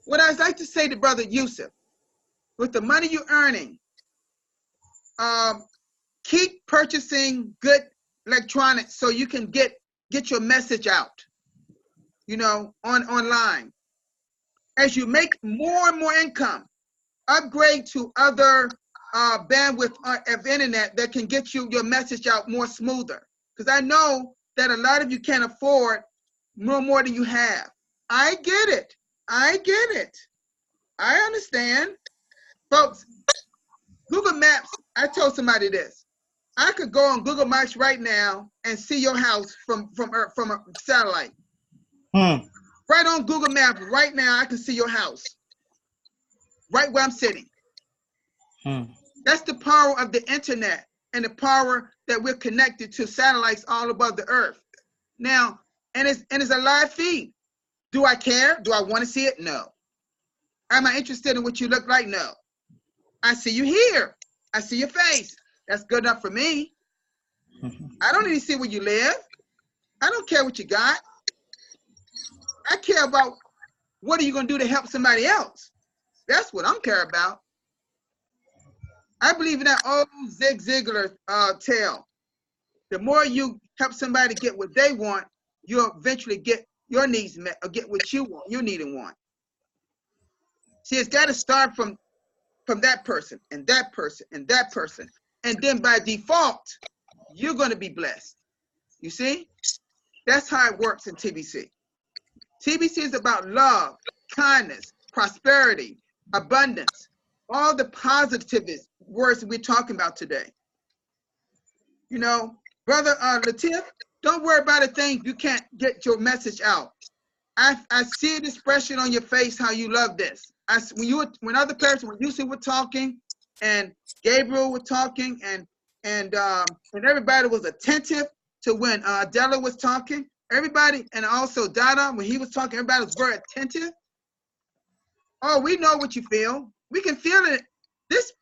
What I'd like to say to Brother Yusuf, with the money you're earning, keep purchasing good electronics so you can get your message out, you know, online. As you make more and more income, upgrade to other bandwidth of internet that can get your message out more smoother. Because I know that a lot of you can't afford more than you have. I get it. I get it. I understand. Folks, Google Maps, I told somebody this. I could go on Google Maps right now and see your house from a satellite. Right on Google Maps right now, I can see your house. Right where I'm sitting. That's the power of the internet and the power that we're connected to satellites all above the earth. Now, and it's a live feed. Do I care? Do I want to see it? No. Am I interested in what you look like? No. I see you here. I see your face. That's good enough for me. I don't need to see where you live. I don't care what you got. I care about what are you going to do to help somebody else. That's what I'm care about. I believe in that old Zig Ziglar tale. The more you help somebody get what they want, you'll eventually get your needs met or get what you want, you need and want. See, it's got to start from that person and that person and that person. And then by default, you're going to be blessed. You see? That's how it works in TBC. TBC is about love, kindness, prosperity, abundance, all the positive words we're talking about today. You know, Brother Latif, don't worry about a thing you can't get your message out. I see an expression on your face how you love this. When other person, when you were talking, and Gabriel was talking, and everybody was attentive to when Della was talking. Everybody, and also Dada, when he was talking, everybody was very attentive. Oh, we know what you feel. We can feel it. This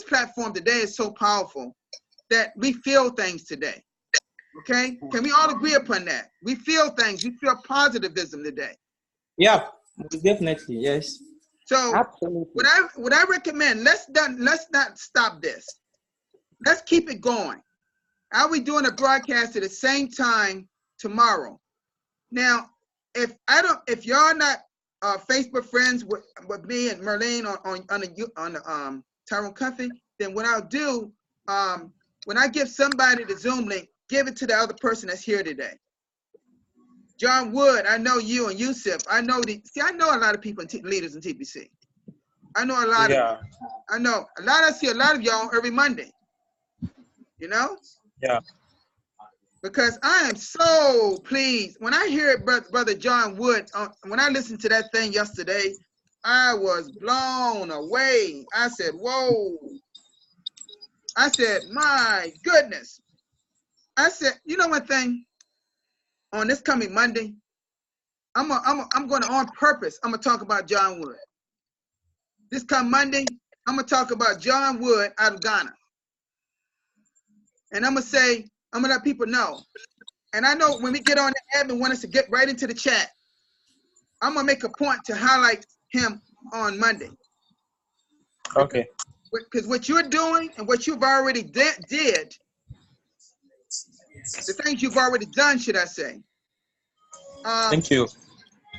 platform today is so powerful that we feel things today. Okay, can we all agree upon that? We feel things. We feel positivism today. Yeah, definitely, yes. So what I recommend, let's not stop this. Let's keep it going. Are we doing a broadcast at the same time tomorrow? Now, if y'all not Facebook friends with me and Merlene on Tyrone Cuffy, then what I'll do, when I give somebody the Zoom link, give it to the other person that's here today. John Wood, I know you, and Yusuf. I know I know a lot of people, leaders in TBC. I know a lot of them. I know a lot. I see a lot of y'all every Monday. You know? Yeah. Because I am so pleased. When I hear it, Brother John Wood, when I listened to that thing yesterday, I was blown away. I said, whoa. I said, my goodness. I said, you know one thing? On this coming Monday, I'm going to, on purpose, I'm going to talk about John Wood. This coming Monday, I'm going to talk about John Wood out of Ghana. And I'm going to say, I'm going to let people know. And I know when we get on the admin want us to get right into the chat, I'm going to make a point to highlight him on Monday. Okay. Because what you're doing and what you've already did, the things you've already done, should I say. Thank you.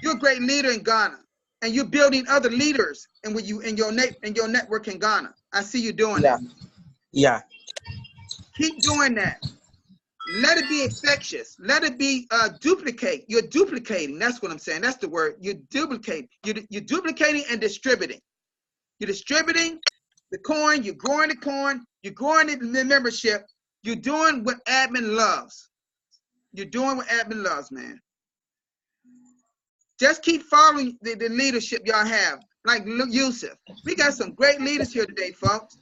You're a great leader in Ghana, and you're building other leaders in your network in Ghana. I see you doing that. Yeah. Keep doing that. Let it be infectious. Let it be duplicate. You're duplicating. That's what I'm saying. That's the word. You're duplicating. You're duplicating and distributing. You're distributing the coin. You're growing the coin. You're growing the membership. You're doing what admin loves. You're doing what admin loves, man. Just keep following the leadership y'all have. Like Yusuf. We got some great leaders here today, folks.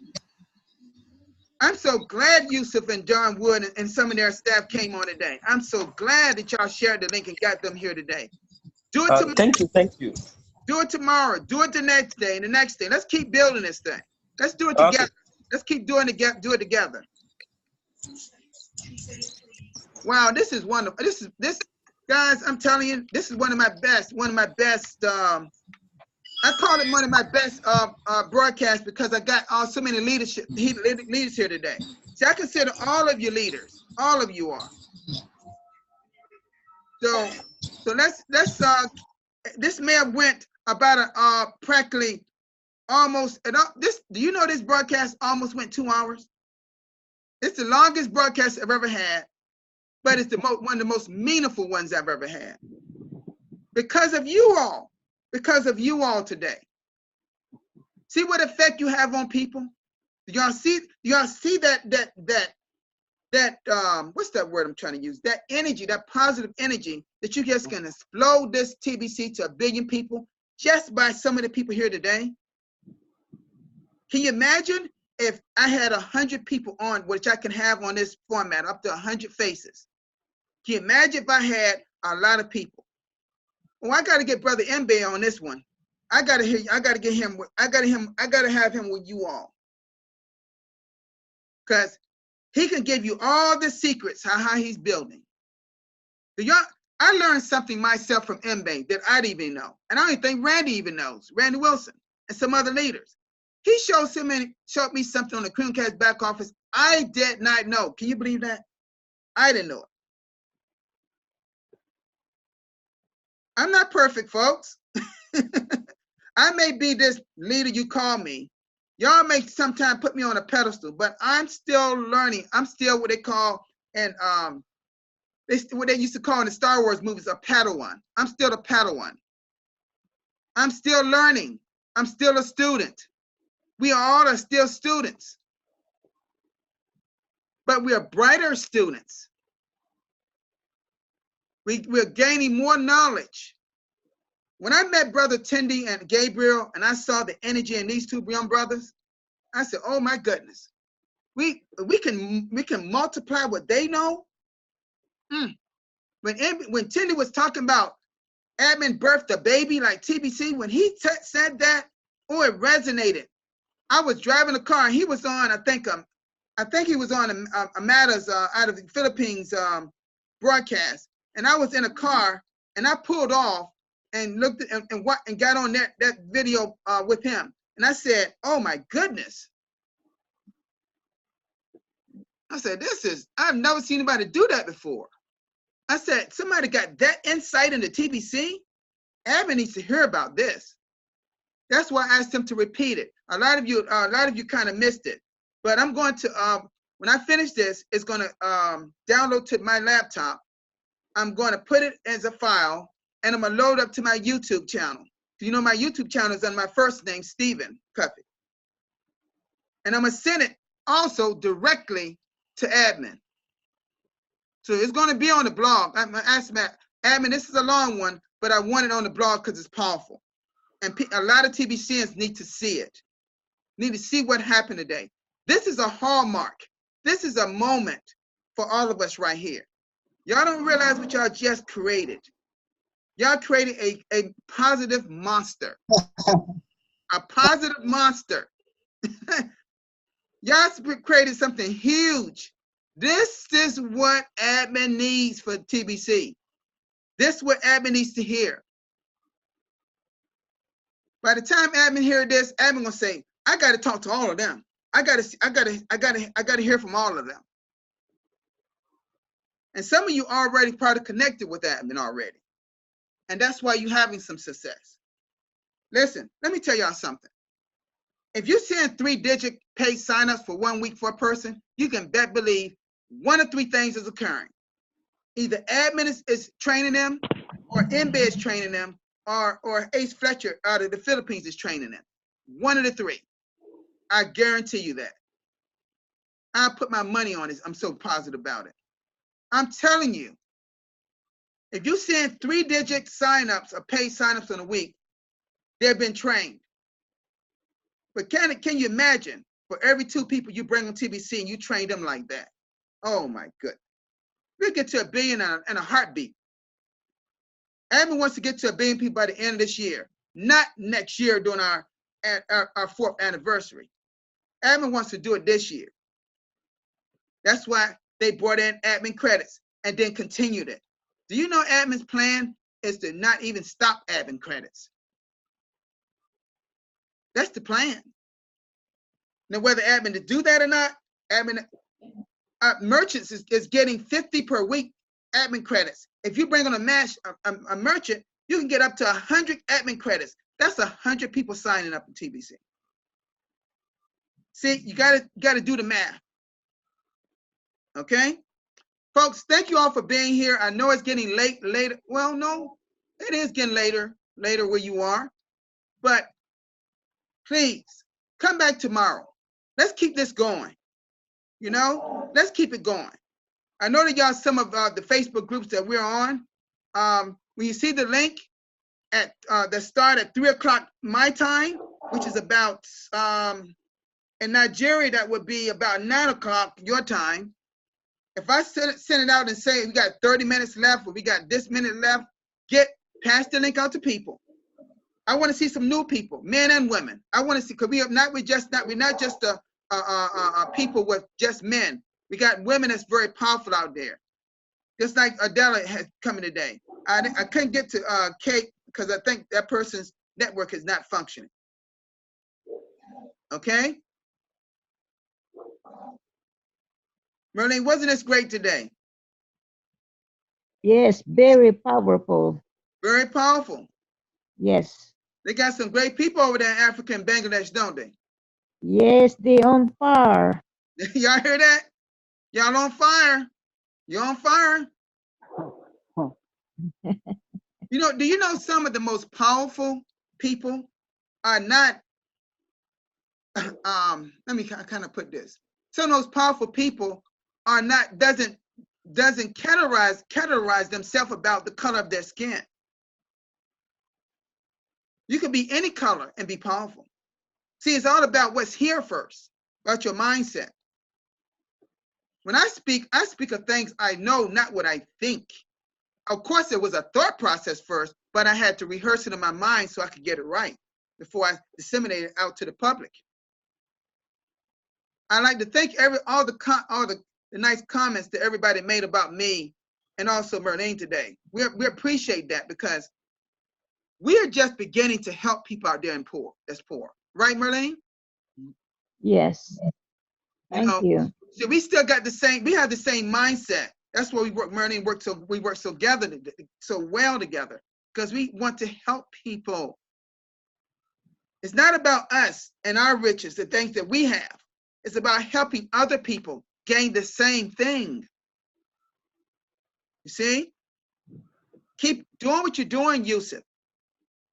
I'm so glad Yusuf and John Wood and some of their staff came on today. I'm so glad that y'all shared the link and got them here today. Do it tomorrow. Thank you. Do it tomorrow. Do it the next day and the next day. Let's keep building this thing. Let's do it together. Okay. Let's keep do it together. Wow, this is wonderful. This guys, I'm telling you, this is one of my best. I call it one of my best broadcasts because I got so many leaders here today. See, I consider all of you leaders. All of you are. So let's this may have went about practically almost. Do you know this broadcast almost went 2 hours? It's the longest broadcast I've ever had, but it's one of the most meaningful ones I've ever had. Because of you all. Because of you all today. See what effect you have on people? Y'all see that what's that word I'm trying to use? That energy, that positive energy that you just can explode this TBC to 1 billion people just by some of the people here today. Can you imagine if I had 100 people on, which I can have on this format, up to 100 faces? Can you imagine if I had a lot of people? Well, I got to get Brother Mbe on this one. I got to have him with you all. Because he can give you all the secrets how he's building. I learned something myself from Mbe that I didn't even know. And I don't even think Randy even knows. Randy Wilson and some other leaders. He showed me something on the Creamcast back office I did not know. Can you believe that? I didn't know it. I'm not perfect, folks. I may be this leader you call me. Y'all may sometimes put me on a pedestal, but I'm still learning. I'm still what they call what they used to call in the Star Wars movies a Padawan. I'm still a Padawan. I'm still learning. I'm still a student. We all are still students, but we are brighter students. We're gaining more knowledge. When I met Brother Tindy and Gabriel, and I saw the energy in these two young brothers, I said, "Oh my goodness, we can multiply what they know." When Tindy was talking about Admin birthed a baby like TBC, when he said that, oh, it resonated. I was driving a car, and he was on, I think he was on a Matters out of the Philippines broadcast, and I was in a car, and I pulled off and looked at, and got on that video with him, and I said, "Oh my goodness!" I said, I've never seen anybody do that before. I said, somebody got that insight into TBC. Abby needs to hear about this. That's why I asked him to repeat it. A lot of you kind of missed it, but I'm going to when I finish this, it's going to download to my laptop. I'm going to put it as a file, and I'm going to load up to my YouTube channel. You know, my YouTube channel is on my first name, Stephen Cuffy. And I'm going to send it also directly to admin. So it's going to be on the blog. I'm going to ask Matt, admin, this is a long one, but I want it on the blog because it's powerful. And a lot of TBCNs need to see it, need to see what happened today. This is a hallmark. This is a moment for all of us right here. Y'all don't realize what y'all just created. Y'all created a positive monster. A positive monster. Y'all created something huge. This is what admin needs for TBC. This is what admin needs to hear. By the time admin hear this, admin gonna say, I gotta talk to all of them. I gotta hear from all of them. And some of you already probably connected with admin already. And that's why you're having some success. Listen, let me tell y'all something. If you're seeing 3-digit paid signups for 1 week for a person, you can bet believe one of 3 things is occurring. Either admin is training them, or MB is training them, or Ace Fletcher out of the Philippines is training them. One of the 3. I guarantee you that. I put my money on this. I'm so positive about it. I'm telling you, if you're seeing 3-digit signups or paid signups in a week, they've been trained. But can you imagine for every 2 people you bring on TBC and you train them like that? Oh my goodness. We'll get to 1 billion in a heartbeat. Admin wants to get to 1 billion people by the end of this year, not next year during our 4th anniversary. Admin wants to do it this year. That's why they brought in admin credits and then continued it. Do you know admin's plan is to not even stop admin credits? That's the plan. Now, whether admin to do that or not, admin merchants is getting 50 per week admin credits. If you bring on a merchant, you can get up to 100 admin credits. That's 100 people signing up in TBC. See, you gotta do the math. Okay, folks, thank you all for being here. I know it's getting later. Well, no, it is getting later where you are, but please come back tomorrow. Let's keep this going. You know, let's keep it going. I know that y'all some of the Facebook groups that we're on. When you see the link at that start at 3 o'clock my time, which is about in Nigeria, that would be about 9 o'clock your time. If I send it out and say we got 30 minutes left, or we got this minute left, pass the link out to people. I want to see some new people, men and women. I want to see, because we're not just people with just men. We got women that's very powerful out there. Just like Adela has coming today. I couldn't get to Kate because I think that person's network is not functioning. Okay? Merlene, wasn't this great today? Yes, very powerful. Very powerful. Yes. They got some great people over there in Africa and Bangladesh, don't they? Yes, they on fire. Y'all hear that? Y'all on fire. You're on fire. You know, do you know some of the most powerful people are not, let me kind of put this. Some of those powerful people are not, doesn't categorize themselves about the color of their skin. You can be any color and be powerful. See, it's all about what's here first, about your mindset. When I speak of things I know, not what I think. Of course, it was a thought process first, but I had to rehearse it in my mind so I could get it right before I disseminate it out to the public. I'd like to thank all the nice comments that everybody made about me and also Merlene today. We appreciate that because we are just beginning to help people out there that's poor. Right, Merlene? Yes. Thank you. So we still got we have the same mindset. That's why Merlene we work so well together because we want to help people. It's not about us and our riches, the things that we have. It's about helping other people gain the same thing. You see? Keep doing what you're doing, Yusuf.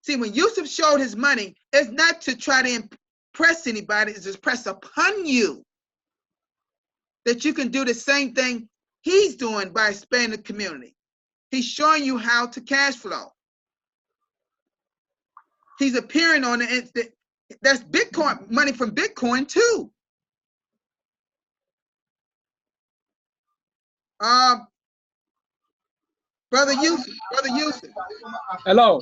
See, when Yusuf showed his money, it's not to try to impress anybody, it's to press upon you that you can do the same thing he's doing by expanding the community. He's showing you how to cash flow. He's appearing on that's Bitcoin, money from Bitcoin too. Brother Yusuf. Hello.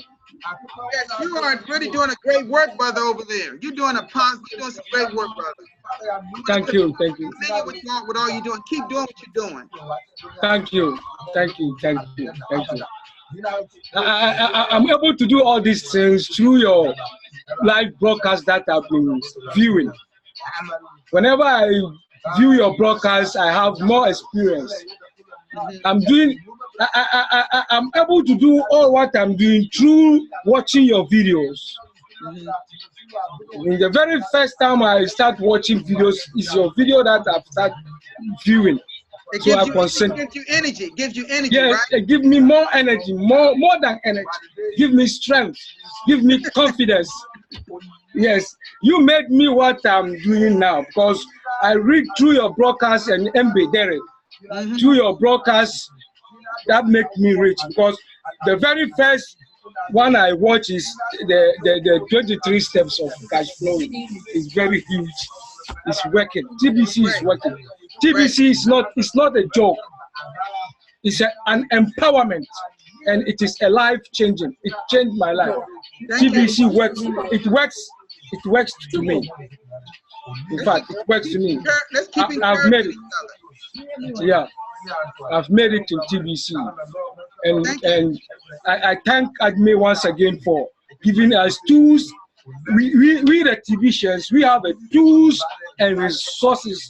Yes, you are really doing a great work, brother, over there. You're doing some great work, brother. Thank you. With all you're doing, keep doing what you're doing. Thank you. I'm able to do all these things through your live broadcast that I've been viewing. Whenever I view your broadcast, I have more experience. I'm able to do all what I'm doing through watching your videos. The very first time I start watching videos is your video that I've started viewing. It gives you energy. Yes, right? It gives me more energy, more than energy. Give me strength, give me confidence. Yes, you made me what I'm doing now because I read through your broadcast and embed it. Through your broadcast, that make me rich because the very first one I watch is the 23 steps of cash flow. It's very huge. It's working. TBC is working. TBC is not a joke. It's an empowerment, and it is a life changing. It changed my life. TBC works. It works to me. In fact, it works to me. I've made it. Yeah, I've made it to TBC, and I thank Adme once again for giving us tools. We the TBCians, we have tools and resources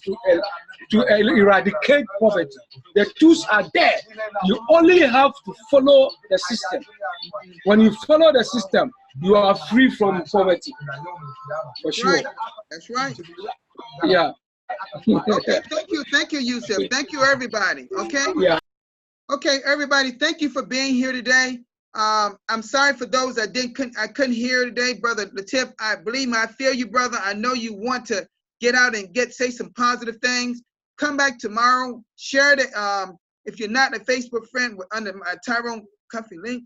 to eradicate poverty. The tools are there. You only have to follow the system. When you follow the system, you are free from poverty. For sure. That's right. Yeah. Okay, thank you, Yusuf. Thank you, everybody. Okay. Yeah. Okay, everybody. Thank you for being here today. I'm sorry for those that I couldn't hear today, brother Latif. I believe me, I feel you, brother. I know you want to get out and say some positive things. Come back tomorrow. Share it. If you're not a Facebook friend under my Tyrone Cuffy link,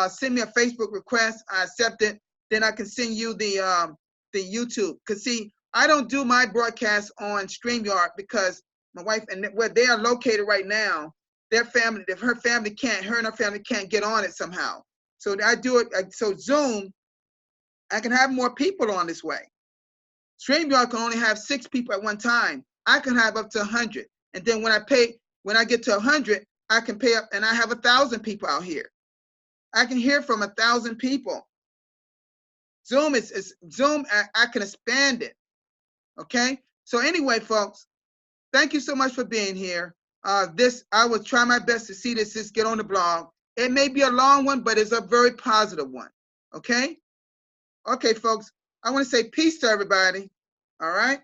send me a Facebook request. I accept it. Then I can send you the YouTube. Cause see, I don't do my broadcast on StreamYard because my wife and where they are located right now, her family can't get on it somehow. So I do it. So Zoom, I can have more people on this way. StreamYard can only have 6 people at one time. I can have up to 100. And then when I get to 100, I can pay up, and I have 1,000 people out here. I can hear from 1,000 people. Zoom Zoom. I can expand it. Okay. So anyway, folks, thank you so much for being here. I will try my best to see this get on the blog. It may be a long one, but it's a very positive one. Okay. Okay, folks. I want to say peace to everybody. All right.